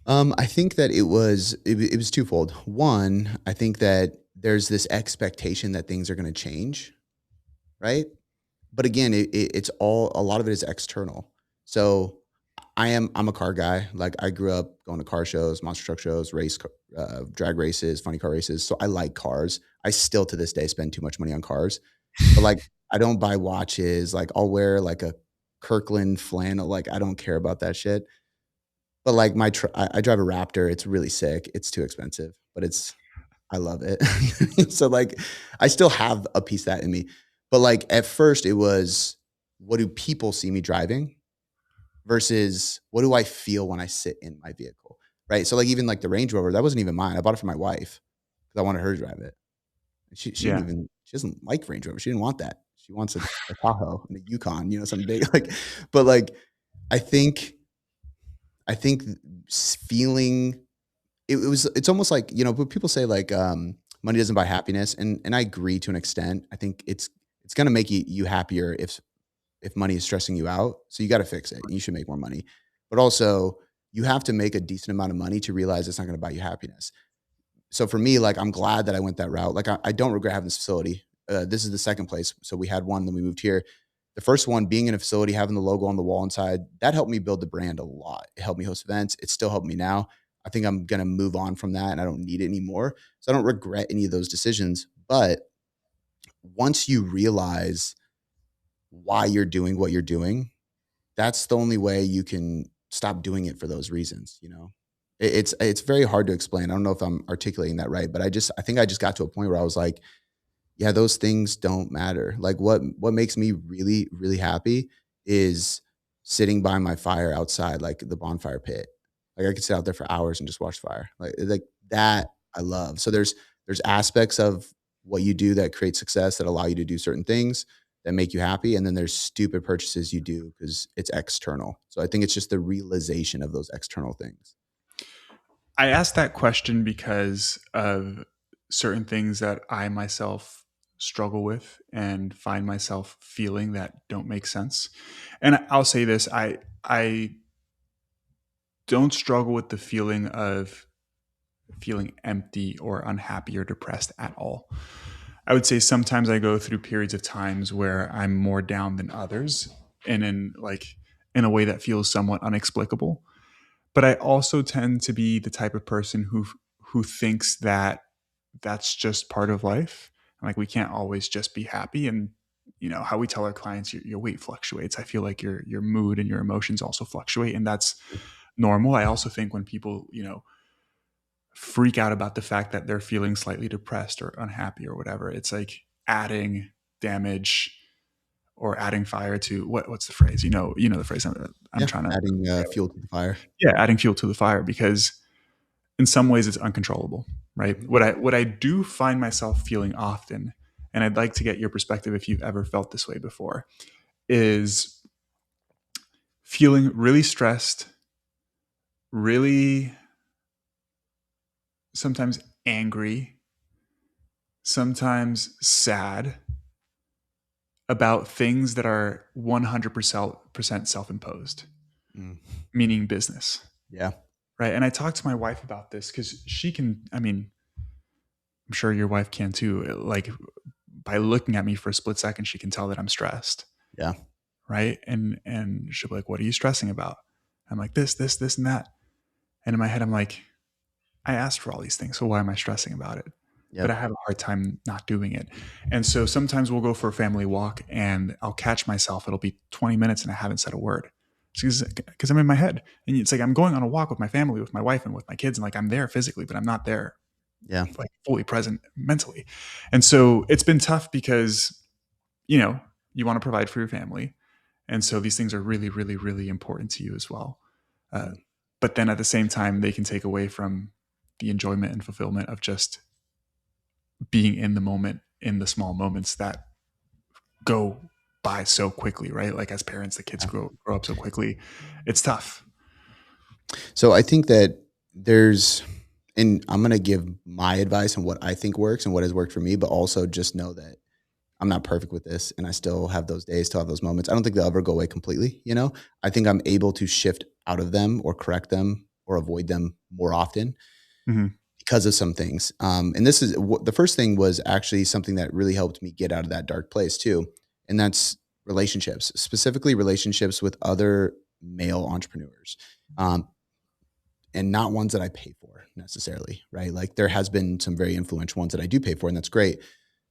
I think that it was twofold. One, I think that there's this expectation that things are going to change, right? But again, it's all a lot of it is external. So I'm a car guy. Like I grew up going to car shows, monster truck shows, drag races, funny car races. So I like cars. I still to this day spend too much money on cars, but like I don't buy watches. Like I'll wear like a Kirkland flannel. Like I don't care about that shit. But like I drive a Raptor. It's really sick. It's too expensive, but I love it. So like I still have a piece of that in me. But like at first it was, what do people see me driving versus what do I feel when I sit in my vehicle? Right. So like even like the Range Rover, that wasn't even mine. I bought it for my wife because I wanted her to drive it.
Yeah.
She doesn't like Range Rover. She didn't want that. She wants a Tahoe and a Yukon, something big. Like, but like I think I think feeling it's almost like, but people say like money doesn't buy happiness, and I agree to an extent. I think it's gonna make you happier if money is stressing you out. So you got to fix it. You should make more money. But also, you have to make a decent amount of money to realize it's not going to buy you happiness. So for me, like I'm glad that I went that route. Like I don't regret having this facility. This is the second place. So we had one, then we moved here. The first one, being in a facility, having the logo on the wall inside, that helped me build the brand a lot. It helped me host events. It still helped me now. I think I'm gonna move on from that, and I don't need it anymore. So I don't regret any of those decisions. But once you realize why you're doing what you're doing, that's the only way you can stop doing it for those reasons. It's very hard to explain. I don't know if I'm articulating that right, but I think I just got to a point where I was like, yeah, those things don't matter. Like what makes me really really happy is sitting by my fire outside, like the bonfire pit. Like I could sit out there for hours and just watch fire. Like that I love. So there's aspects of what you do that create success that allow you to do certain things that make you happy, and then there's stupid purchases you do because it's external. So I think it's just the realization of those external things.
I asked that question because of certain things that I myself struggle with and find myself feeling that don't make sense. And I'll say this, I don't struggle with the feeling of feeling empty or unhappy or depressed at all. I would say sometimes I go through periods of times where I'm more down than others and in a way that feels somewhat inexplicable. But I also tend to be the type of person who thinks that that's just part of life. Like we can't always just be happy, and how we tell our clients your weight fluctuates. I feel like your mood and your emotions also fluctuate, and that's normal. I also think when people freak out about the fact that they're feeling slightly depressed or unhappy or whatever, it's like adding damage or adding fire to what's the phrase? The phrase I'm
Yeah,
trying to
adding fuel to the fire.
yeah, adding fuel to the fire because in some ways it's uncontrollable, right?
Mhm.
What I do find myself feeling often, and I'd like to get your perspective if you've ever felt this way before, is feeling really stressed, really sometimes angry, sometimes sad about things that are 100% self-imposed,
Mm.
meaning business,
Yeah.
right? And I talked to my wife about this because she can, I mean, I'm sure your wife can too. Like by looking at me for a split second, she can tell that I'm stressed,
Yeah.
right? And she'll be like, "What are you stressing about?" I'm like, "This, and that." And in my head, I'm like, I asked for all these things. So why am I stressing about it? But I
Yep.
have a hard time not doing it. And so sometimes we'll go for a family walk and I'll catch myself. It'll be 20 minutes and I haven't said a word because I'm in my head. And it's like I'm going on a walk with my family, with my wife, and with my kids. And like I'm there physically, but I'm not there
Yeah.
like fully present mentally. And so it's been tough because, you know, you want to provide for your family. And so these things are really, really, really important to you as well. Uh,
Mm.
but then at the same time, they can take away from the enjoyment and fulfillment of just being in the moment, in the small moments that go by so quickly, right? Like as parents, the kids
Yeah.
grow up so quickly. It's tough.
So I think that there's, and I'm going to give my advice on what I think works and what has worked for me, but also just know that I'm not perfect with this and I still have those days, still have those moments. I don't think they'll ever go away completely. You know, I think I'm able to shift out of them or correct them or avoid them more often
Mm-hmm.
because of some things. And this is the first thing was actually something that really helped me get out of that dark place too. And that's relationships, specifically relationships with other male entrepreneurs. And not ones that I pay for necessarily, right? Like there has been some very influential ones that I do pay for, and that's great.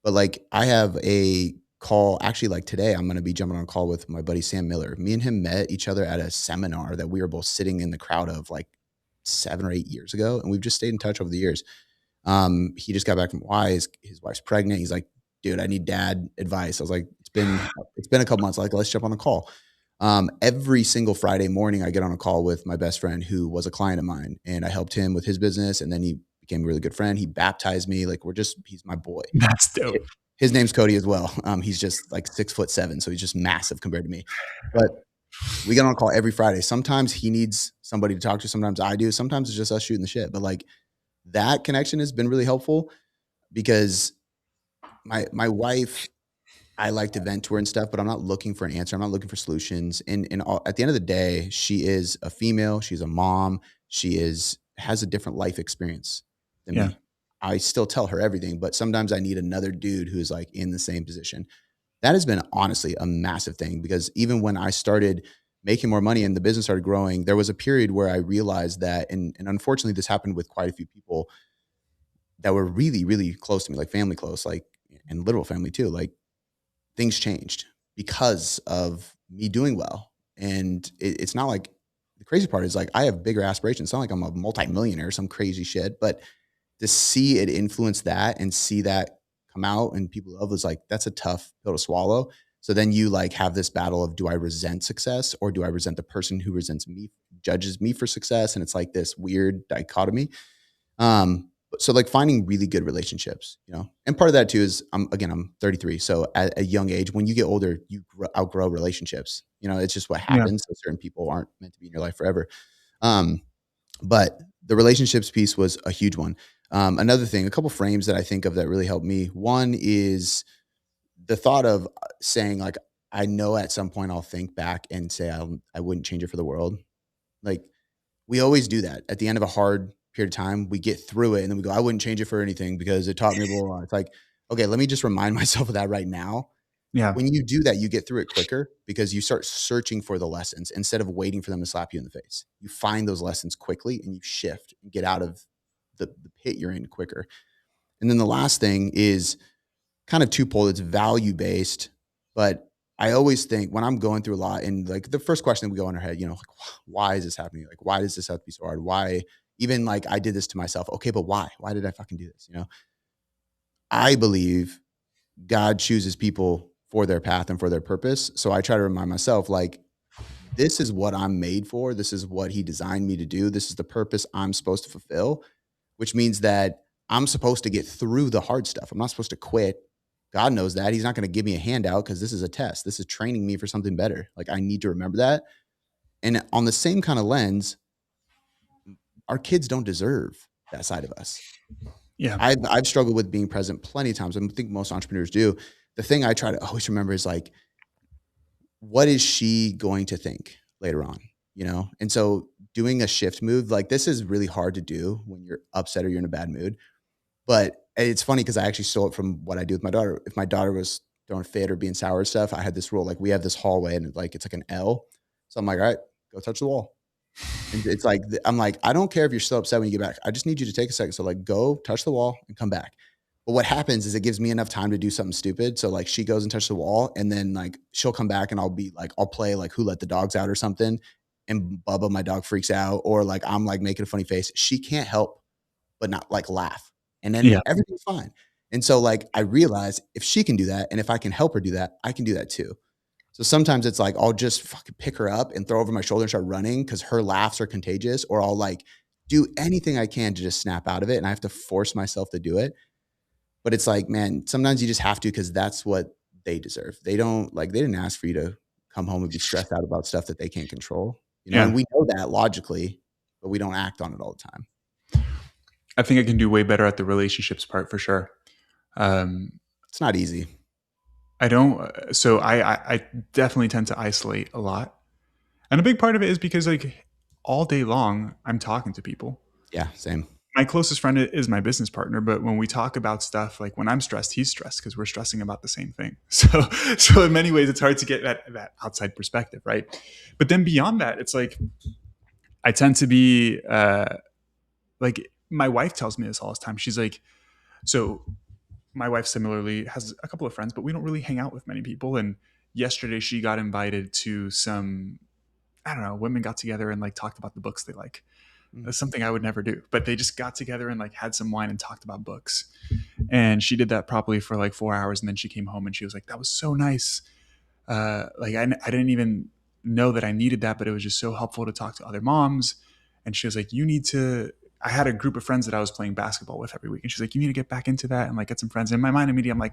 But like I have a call actually like today, I'm going to be jumping on a call with my buddy Sam Miller. Me and him met each other at a seminar that we were both sitting in the crowd of like 7 or 8 years ago, and we've just stayed in touch over the years. He just got back from Hawaii. His wife's pregnant. He's like, dude, I need dad advice. I was like, it's been a couple months. Like, let's jump on a call. Every single Friday morning, I get on a call with my best friend who was a client of mine, and I helped him with his business. And then he became a really good friend. He baptized me. Like, he's my boy.
That's dope.
His name's Cody as well. He's just like 6'7", so he's just massive compared to me. But we get on a call every Friday. Sometimes he needs somebody to talk to. Sometimes I do. Sometimes it's just us shooting the shit. But like that connection has been really helpful because my wife, I like to vent to her and stuff, but I'm not looking for an answer. I'm not looking for solutions. At the end of the day, she is a female. She's a mom. She has a different life experience than
Yeah.
me. I still tell her everything, but sometimes I need another dude who's like in the same position. That has been honestly a massive thing because even when I started making more money and the business started growing, there was a period where I realized that, and unfortunately, this happened with quite a few people that were really, really close to me, like family close, like and literal family too. Like things changed because of me doing well. And it's not like the crazy part is like I have bigger aspirations. It's not like I'm a multimillionaire or some crazy shit, but to see it influence that and see that come out and people love is like that's a tough pill to swallow. So then you like have this battle of do I resent success or do I resent the person who resents me, judges me for success? And it's like this weird dichotomy. So like finding really good relationships, you know, and part of that too is I'm 33. So at a young age, when you get older, you outgrow relationships. You know, it's just what
Yeah.
happens. So certain people aren't meant to be in your life forever. Um, but the relationships piece was a huge one. Another thing, a couple frames that I think of that really helped me. One is the thought of saying like, I know at some point I'll think back and say I wouldn't change it for the world. Like we always do that at the end of a hard period of time. We get through it and then we go, I wouldn't change it for anything because it taught me blah, blah, blah. It's like, okay, let me just remind myself of that right now.
Yeah.
When you do that, you get through it quicker because you start searching for the lessons instead of waiting for them to slap you in the face. You find those lessons quickly and you shift and get out of the pit you're in quicker. And then the last thing is kind of two-pole. It's value-based, but I always think when I'm going through a lot and like the first question that we go in our head, you know, like, why is this happening? Like, why does this have to be so hard? Why? Even like I did this to myself. Okay, but why? Why did I fucking do this? You know, I believe God chooses people for their path and for their purpose. So I try to remind myself, like, this is what I'm made for. This is what he designed me to do. This is the purpose I'm supposed to fulfill, which means that I'm supposed to get through the hard stuff. I'm not supposed to quit. God knows that. He's not going to give me a handout because this is a test. This is training me for something better. Like I need to remember that. And on the same kind of lens, our kids don't deserve that side of us.
Yeah.
I've struggled with being present plenty of times. I think most entrepreneurs do. The thing I try to always remember is like, what is she going to think later on? You know? And so doing a shift move, like this is really hard to do when you're upset or you're in a bad mood. But it's funny because I actually stole it from what I do with my daughter. If my daughter was throwing a fit or being sour and stuff, I had this rule. Like we have this hallway and like it's like an L. So I'm like, all right, go touch the wall. And it's like, I'm like, I don't care if you're still upset when you get back. I just need you to take a second. So like, go touch the wall and come back. But what happens is it gives me enough time to do something stupid. So like, she goes and touches the wall, and then like she'll come back, and I'll be like, I'll play like Who Let the Dogs Out or something, and Bubba, my dog, freaks out, or like I'm like making a funny face. She can't help but not like laugh, and then
Yeah.
everything's fine. And so like, I realize if she can do that, and if I can help her do that, I can do that too. So sometimes it's like I'll just fucking pick her up and throw her over my shoulder and start running because her laughs are contagious, or I'll like do anything I can to just snap out of it. And I have to force myself to do it. But it's like, man, sometimes you just have to, because that's what they deserve. They don't like, they didn't ask for you to come home and be stressed out about stuff that they can't control, you know, and
Yeah.
we know that logically, but we don't act on it all the time.
I think I can do way better at the relationships part for sure. Um,
It's not easy.
I don't. So I definitely tend to isolate a lot, and a big part of it is because like all day long I'm talking to people.
Yeah, same.
My closest friend is my business partner, but when we talk about stuff, like when I'm stressed, he's stressed because we're stressing about the same thing. So in many ways, it's hard to get that outside perspective, right? But then beyond that, it's like I tend to be like my wife tells me this all the time. She's like, so my wife similarly has a couple of friends, but we don't really hang out with many people. And yesterday she got invited to some, I don't know, women got together and like talked about the books they like.
Mm.
That's something I would never do, but they just got together and like had some wine and talked about books. And she did that probably for like 4 hours. And then she came home and she was like, that was so nice. I didn't even know that I needed that, but it was just so helpful to talk to other moms. And she was like, you need to, I had a group of friends that I was playing basketball with every week. And she's like, you need to get back into that and like get some friends. In my mind immediately, I'm like,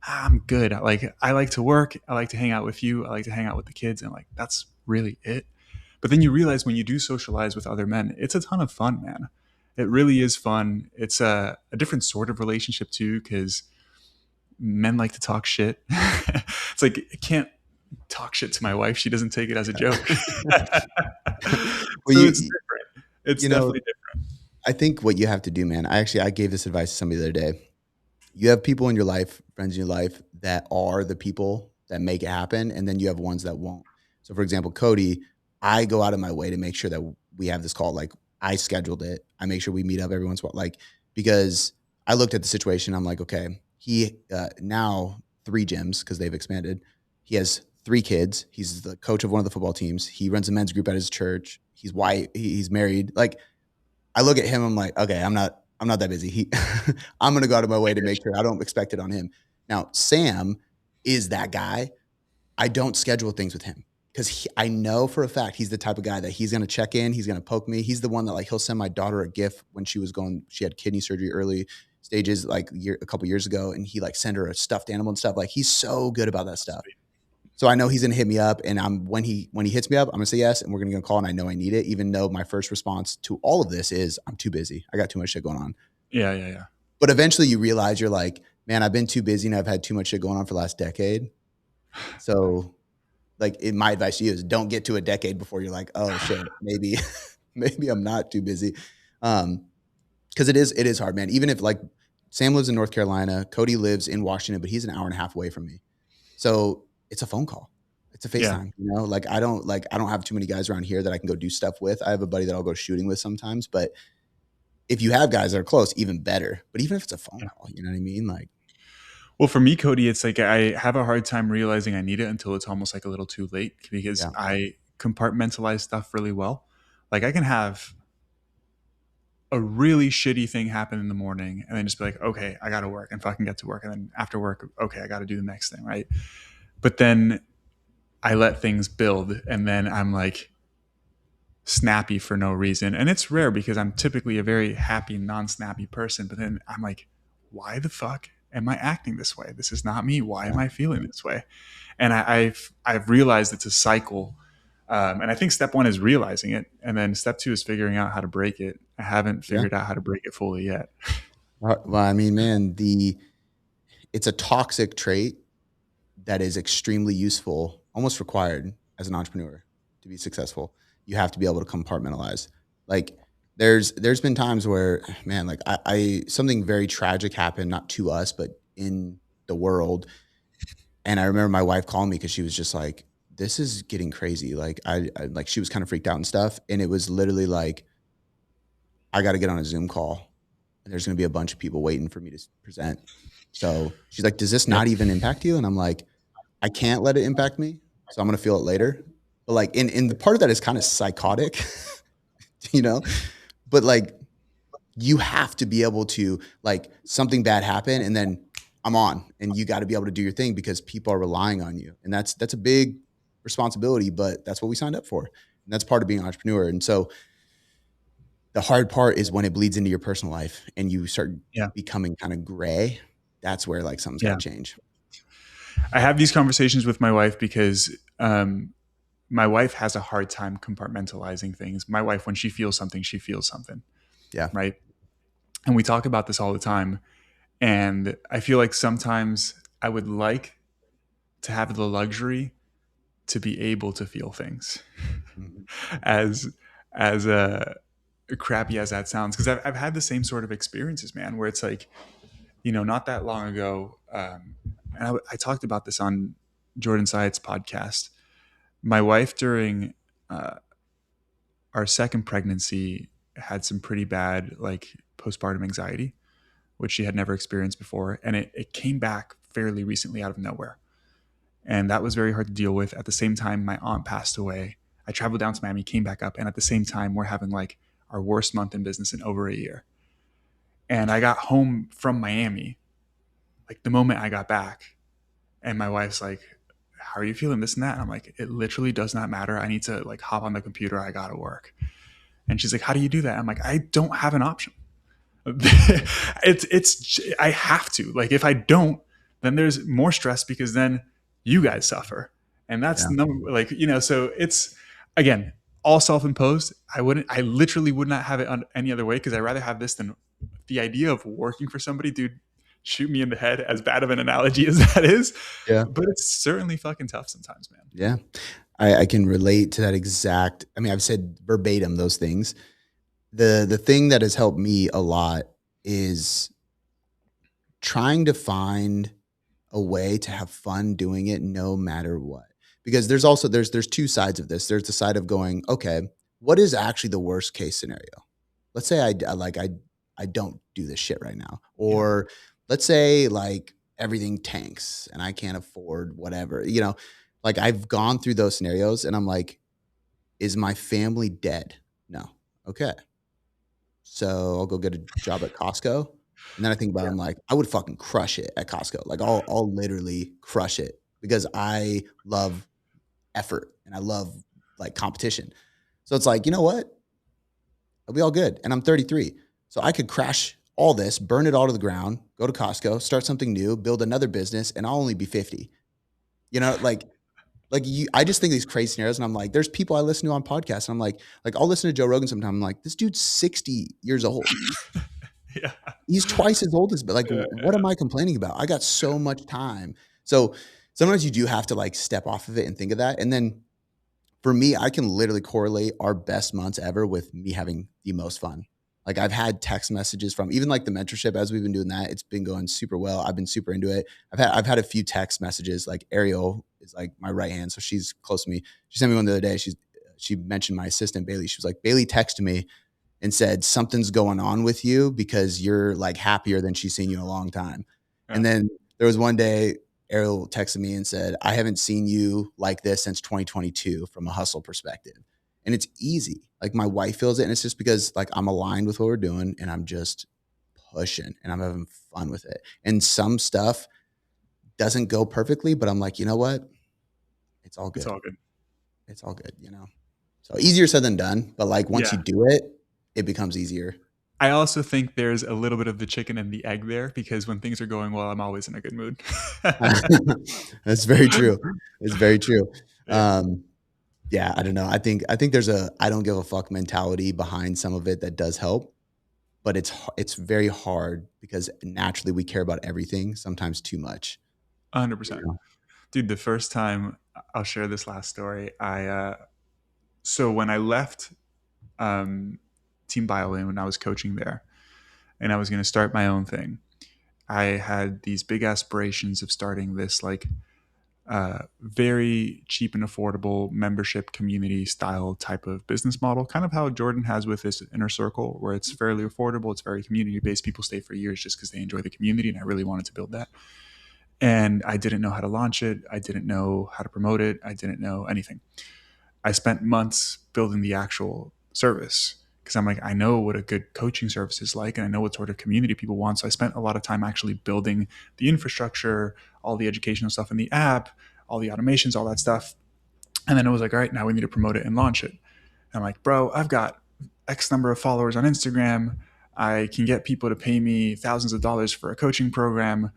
I'm good. I like to work. I like to hang out with you. I like to hang out with the kids. And like, that's really it. But then you realize when you do socialize with other men, it's a ton of fun, man. It really is fun. It's a different sort of relationship too, because men like to talk shit. It's like I can't talk shit to my wife. She doesn't take it as a joke.
Well,
So it's different. It's
you know,
definitely different.
I think what you have to do, man, I gave this advice to somebody the other day. You have people in your life, friends in your life, that are the people that make it happen, and then you have ones that won't. So, for example, Cody, I go out of my way to make sure that we have this call. Like, I scheduled it. I make sure we meet up every once in a while. Like, because I looked at the situation, I'm like, okay, he now 3 gyms because they've expanded. He has 3 kids. He's the coach of one of the football teams. He runs a men's group at his church. He's white. He's married. Like, I look at him, I'm like, okay, I'm not that busy. I'm gonna go out of my way to make sure I don't expect it on him. Now, Sam is that guy. I don't schedule things with him because I know for a fact he's the type of guy that he's gonna check in, he's gonna poke me. He's the one that like he'll send my daughter a gift when she had kidney surgery early stages, like a couple years ago, and he like sent her a stuffed animal and stuff. Like he's so good about that stuff. So I know he's gonna hit me up, and when he hits me up, I'm gonna say yes, and we're gonna get a call, and I know I need it, even though my first response to all of this is I'm too busy. I got too much shit going on.
Yeah, yeah, yeah.
But eventually you realize you're like, man, I've been too busy and I've had too much shit going on for the last decade. So like my advice to you is don't get to a decade before you're like, oh shit, maybe maybe I'm not too busy. Because it is hard, man. Even if like Sam lives in North Carolina, Cody lives in Washington, but he's an hour and a half away from me. So it's a phone call. It's a
Yeah.
FaceTime, you know? Like I don't have too many guys around here that I can go do stuff with. I have a buddy that I'll go shooting with sometimes, but if you have guys that are close, even better. But even if it's a phone
Yeah.
call, you know what I mean? Like,
Well, for me, Cody, it's like I have a hard time realizing I need it until it's almost like a little too late because
yeah,
I compartmentalize stuff really well. Like I can have a really shitty thing happen in the morning and then just be like, okay, I got to work and fucking get to work. And then after work, okay, I got to do the next thing. Right. But then I let things build and then I'm like snappy for no reason. And it's rare because I'm typically a very happy, non snappy person. But then I'm like, why the fuck am I acting this way? This is not me. Why am
yeah,
I feeling this way? And I've realized it's a cycle. And I think step one is realizing it. And then step two is figuring out how to break it. I haven't
yeah.
figured out how to break it fully yet.
Well, I mean, man, it's a toxic trait that is extremely useful, almost required as an entrepreneur to be successful. You have to be able to compartmentalize. Like there's been times where, man, like I something very tragic happened, not to us, but in the world. And I remember my wife calling me because she was just like, this is getting crazy. Like like she was kind of freaked out and stuff. And it was literally like, I got to get on a Zoom call and there's going to be a bunch of people waiting for me to present. So she's like, does this
Yep.
not even impact you? And I'm like, I can't let it impact me. So I'm going to feel it later. But like in the part of that is kind of psychotic, you know, but like you have to be able to like something bad happen and then I'm on and you got to be able to do your thing because people are relying on you. And that's a big responsibility, but that's what we signed up for. And that's part of being an entrepreneur. And so the hard part is when it bleeds into your personal life and you start
Yeah.
becoming kind of gray. That's where like something's got
Yeah.
to change.
I have these conversations with my wife because my wife has a hard time compartmentalizing things. My wife, when she feels something,
Yeah.
right? And we talk about this all the time. And I feel like sometimes I would like to have the luxury to be able to feel things
Mhm.
as as crappy as that sounds, because I've had the same sort of experiences, man, where it's like, not that long ago, and I talked about this on Jordan Syatt's podcast. My wife, during uh, our second pregnancy, had some pretty bad like postpartum anxiety, which she had never experienced before, and it came back fairly recently out of nowhere, and that was very hard to deal with. At the same time, my aunt passed away. I traveled down to Miami, came back up, and at the same time, we're having like our worst month in business in over a year. And I got home from Miami, like the moment I got back, and my wife's like, "How are you feeling? This and that." And I'm like, "It literally does not matter. I need to like hop on the computer. I gotta work." And she's like, "How do you do that?" I'm like, "I don't have an option. it's I have to. Like if I don't, then there's more stress because then you guys suffer, and that's
Yeah.
number like So it's again all self-imposed. I literally would not have it on any other way because I'd rather have this than the idea of working for somebody, dude. Shoot me in the head, as bad of an analogy as that is,
Yeah.
but it's certainly fucking tough sometimes, man.
Yeah. I can relate to that exact. I mean, I've said verbatim those things. The thing that has helped me a lot is trying to find a way to have fun doing it no matter what. Because there's also there's two sides of this. There's the side of going, okay, what is actually the worst case scenario? Let's say I don't do this shit right now.
Yeah.
Or let's say like everything tanks and I can't afford whatever. Like I've gone through those scenarios and I'm like, is my family dead? No. Okay. So I'll go get a job at Costco. And then I think about it,
Yeah.
I'm like, I would fucking crush it at Costco. Like I'll literally crush it because I love effort and I love like competition. So it's like, you know what? It'll be all good. And I'm 33. So I could crash all this, burn it all to the ground, go to Costco, start something new, build another business, and I'll only be 50. Like I just think these crazy scenarios, and I'm like, there's people I listen to on podcasts, and I'm like I'll listen to Joe Rogan sometime. I'm like, this dude's 60 years old.
Yeah.
He's twice as old as, but like, what am I complaining about? I got so much time. So sometimes you do have to like step off of it and think of that. And then for me, I can literally correlate our best months ever with me having the most fun. Like I've had text messages from even like the mentorship as we've been doing that. It's been going super well. I've been super into it. I've had a few text messages. Like Ariel is like my right hand, so she's close to me. She sent me one the other day. She mentioned my assistant Bailey. She was like, Bailey texted me and said something's going on with you because you're like happier than she's seen you in a long time.
Yeah.
And then there was one day Ariel texted me and said, I haven't seen you like this since 2022 from a hustle perspective. And it's easy. Like my wife feels it. And it's just because like I'm aligned with what we're doing and I'm just pushing and I'm having fun with it. And some stuff doesn't go perfectly, but I'm like, you know what? It's all
It's
good.
all good.
It's all good. So easier said than done. But like once you
Yeah.
do it, it becomes easier.
I also think there's a little bit of the chicken and the egg there because when things are going well, I'm always in a good mood.
That's very true. It's very true.
Yeah.
Yeah, I don't know. I think there's a I don't give a fuck mentality behind some of it that does help, but it's very hard because naturally we care about everything, sometimes too much. You
100%.
know?
Dude, the first time, I'll share this last story. So when I left um, Team Biolin, when I was coaching there and I was going to start my own thing, I had these big aspirations of starting this like Very cheap and affordable membership community style type of business model, kind of how Jordan has with his inner circle, where it's fairly affordable, it's very community based. People stay for years just because they enjoy the community, and I really wanted to build that. And I didn't know how to launch it. I didn't know how to promote it. I didn't know anything. I spent months building the actual service because I'm like, I know what a good coaching service is like, and I know what sort of community people want. So I spent a lot of time actually building the infrastructure, all the educational stuff in the app, all the automations, all that stuff. And then it was like, all right, now we need to promote it and launch it. And I'm like, bro, I've got X number of followers on Instagram. I can get people to pay me thousands of dollars for a coaching program.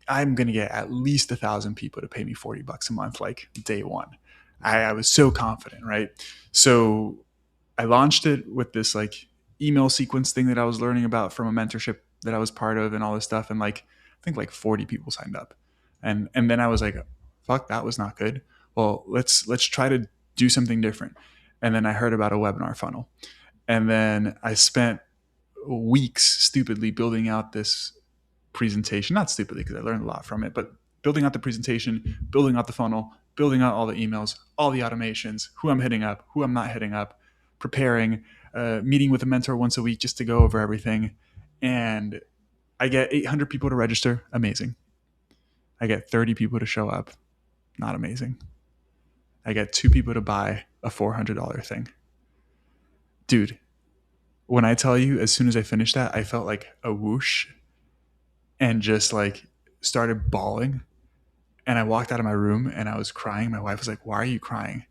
I'm going to get at least 1,000 people to pay me $40 a month, like day one. I was so confident, right? So I launched it with this like email sequence thing that I was learning about from a mentorship that I was part of and all this stuff. And like, I think like 40 people signed up. And then I was like, fuck, that was not good. Well, let's try to do something different. And then I heard about a webinar funnel. And then I spent weeks stupidly building out this presentation, not stupidly because I learned a lot from it, but building out the presentation, building out the funnel, building out all the emails, all the automations, who I'm hitting up, who I'm not hitting up, preparing, meeting with a mentor once a week just to go over everything. And I get 800 people to register, amazing. I get 30 people to show up, not amazing. I get 2 people to buy a $400 thing. Dude, when I tell you, as soon as I finished that, I felt like a whoosh and just like started bawling. And I walked out of my room and I was crying. My wife was like, "Why are you crying?"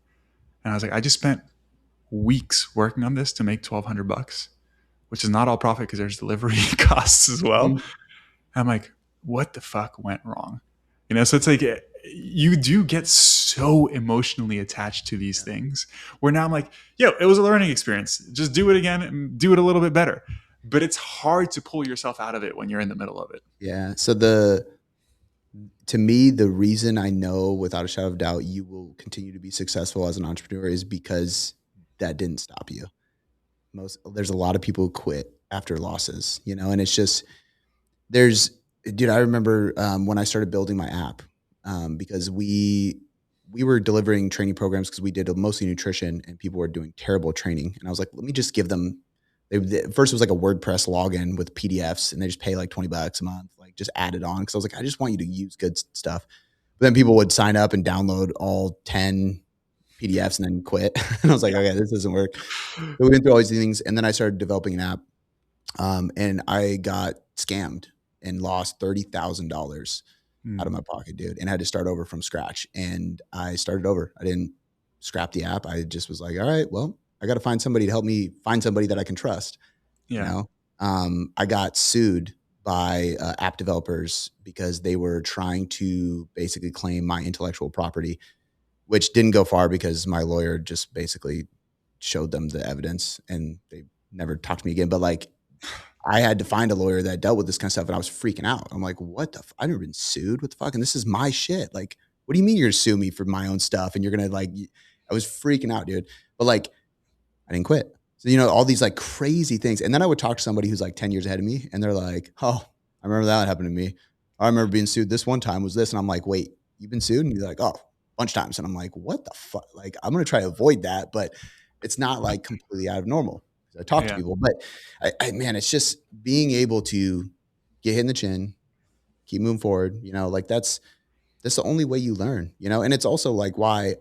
And I was like, "I just spent weeks working on this to make 1,200 bucks, which is not all profit because there's delivery costs as well."
Mhm.
I'm like, "What the fuck went wrong?" You know, so it's like you do get so emotionally attached to these
Yeah.
things. Where now I'm like, "Yo, it was a learning experience. Just do it again and do it a little bit better." But it's hard to pull yourself out of it when you're in the middle of it.
Yeah. So to me, the reason I know without a shadow of doubt you will continue to be successful as an entrepreneur is because that didn't stop you. There's a lot of people who quit after losses, and it's just there's dude. I remember when I started building my app because we were delivering training programs because we did mostly nutrition and people were doing terrible training, and I was like, let me just give them. First, it was like a WordPress login with PDFs, and they just pay like $20 a month, like just add it on. Because I was like, I just want you to use good stuff. But then people would sign up and download all 10 PDFs and then quit. And I was like, okay, this doesn't work. So we went through all these things, and then I started developing an app, and I got scammed and lost $30,000 out of
Mm,
my pocket, dude, and had to start over from scratch. And I started over. I didn't scrap the app. I just was like, all right, well, I got to find somebody to help me find somebody that I can trust. You
yeah.
know, I got sued by app developers because they were trying to basically claim my intellectual property, which didn't go far because my lawyer just basically showed them the evidence and they never talked to me again. But like, I had to find a lawyer that dealt with this kind of stuff, and I was freaking out. I'm like, "What the? I've never been sued. What the fuck? And this is my shit. Like, what do you mean you're gonna sue me for my own stuff? And you're gonna like?" I was freaking out, dude. But like, I didn't quit. So all these like crazy things, and then I would talk to somebody who's like 10 years ahead of me, and they're like, "Oh, I remember that happened to me. I remember being sued this one time. Was this?" And I'm like, "Wait, you've been sued?" And he's like, "Oh, a bunch of times." And I'm like, "What the fuck? Like, I'm gonna try to avoid that, but it's not like completely out of normal." I talk to
Yeah.
people, but man, it's just being able to get hit in the chin, keep moving forward. Like that's the only way you learn. And it's also like why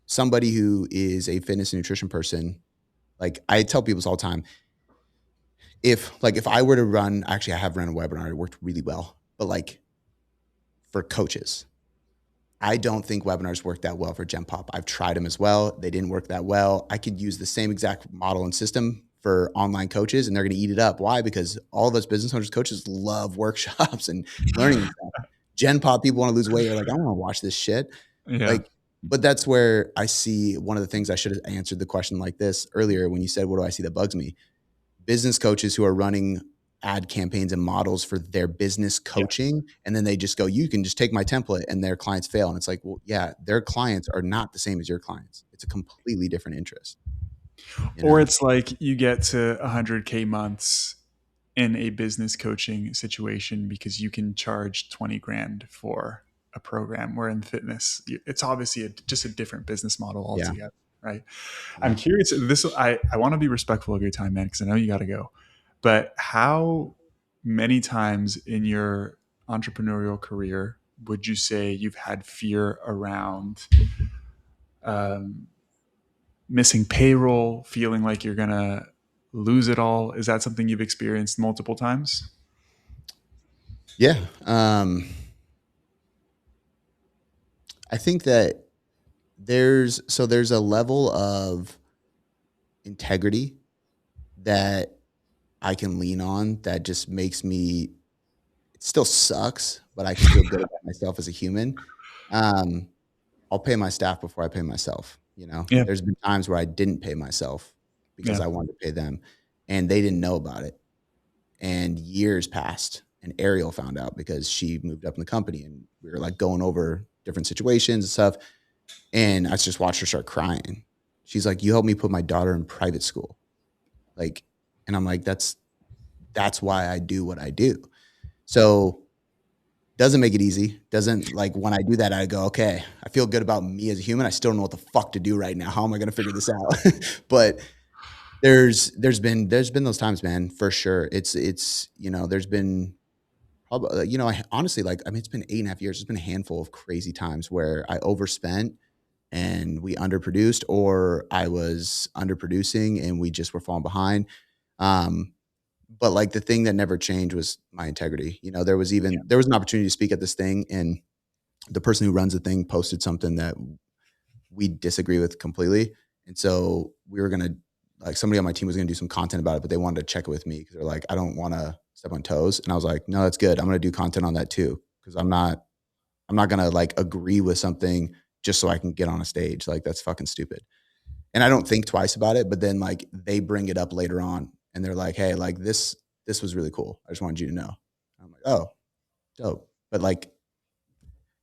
somebody who is a fitness and nutrition person, like I tell people this all the time, if I were to run, actually I have run a webinar, it worked really well, but like for coaches, I don't think webinars work that well for Gen Pop. I've tried them as well. They didn't work that well. I could use the same exact model and system for online coaches and they're going to eat it up. Why? Because all of us business owners, coaches love workshops and learning and stuff. Gen Pop people want to lose weight. Are like, I don't want to watch this shit.
Yeah.
Like, but that's where I see one of the things I should have answered the question like this earlier when you said, what do I see that bugs me? Business coaches who are running ad campaigns and models for their business
Yes.
coaching. And then they just go, you can just take my template and their clients fail. And it's like, well, yeah, their clients are not the same as your clients. It's a completely different interest, you
Or
know?
it's like you get to 100K months in a business coaching situation because you can charge 20 grand for a program, where in fitness, it's obviously just a different business model
Yeah.
altogether, right? I'm
Yeah.
curious. I want to be respectful of your time, man, because I know you got to go. But how many times in your entrepreneurial career would you say you've had fear around um, missing payroll, feeling like you're gonna lose it all? Is that something you've experienced multiple times?
Yeah. I think that there's a level of integrity that I can lean on that just makes me, it still sucks, but I can feel good about myself as a human. Um, I'll pay my staff before I pay myself, you know?
Yeah,
There's been times where I didn't pay myself because
yeah,
I wanted to pay them, and they didn't know about it, and years passed, and Ariel found out because she moved up in the company, and we were, like, going over different situations and stuff, and I just watched her start crying. She's like, "You helped me put my daughter in private school." Like, and I'm like, "That's why I do what I do." So, doesn't make it easy. Doesn't, like, when I do that, I go, "Okay, I feel good about me as a human. I still don't know what the fuck to do right now. How am I gonna figure this out?" But there's been those times, man, for sure. There's been probably, I honestly, like, I mean, it's been 8.5 years. There's been a handful of crazy times where I overspent and we underproduced, or I was underproducing and we just were falling behind. Um, but, like, the thing that never changed was my integrity. There was an opportunity to speak at this thing, and the person who runs the thing posted something that we disagree with completely. And so we were gonna, like, somebody on my team was gonna do some content about it, but they wanted to check it with me because they're like, I don't wanna step on toes. And I was like, no, that's good. I'm gonna do content on that too. Cause I'm not gonna, like, agree with something just so I can get on a stage. Like, that's fucking stupid. And I don't think twice about it, but then, like, they bring it up later on and they're like, hey, like, this was really cool. I just wanted you to know. I'm like, oh, dope. But, like,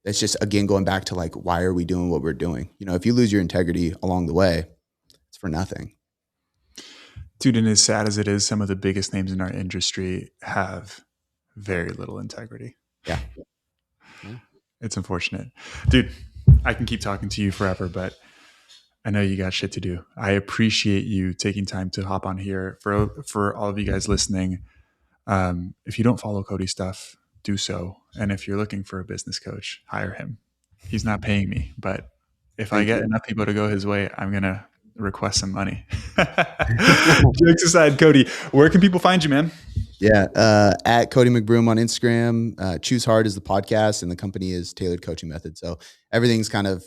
it's just, again, going back to, like, why are we doing what we're doing? If you lose your integrity along the way, it's for nothing.
dude. And as sad as it is, some of the biggest names in our industry have very little integrity.
Yeah. Yeah.
It's unfortunate, dude. I can keep talking to you forever, but I know you got shit to do. I appreciate you taking time to hop on here. For all of you guys listening, if you don't follow Cody stuff, do so. And if you're looking for a business coach, hire him. He's not paying me, but if I
Thank
get
you.
enough people to go his way, I'm gonna request some money. Jokes aside, Cody, where can people find you, man?
Yeah. At Cody McBroom on Instagram. Choose Hard is the podcast, and the company is Tailored Coaching Method. So everything's kind of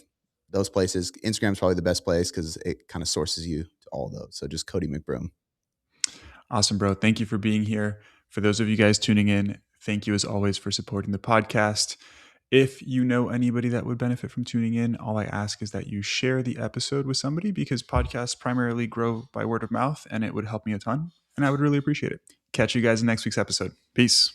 those places. Instagram's probably the best place because it kind of sources you to all those. So just Cody McBroom.
Awesome, bro. Thank you for being here. For those of you guys tuning in, thank you as always for supporting the podcast. If you know anybody that would benefit from tuning in, all I ask is that you share the episode with somebody, because podcasts primarily grow by word of mouth and it would help me a ton. And I would really appreciate it. Catch you guys in next week's episode. Peace.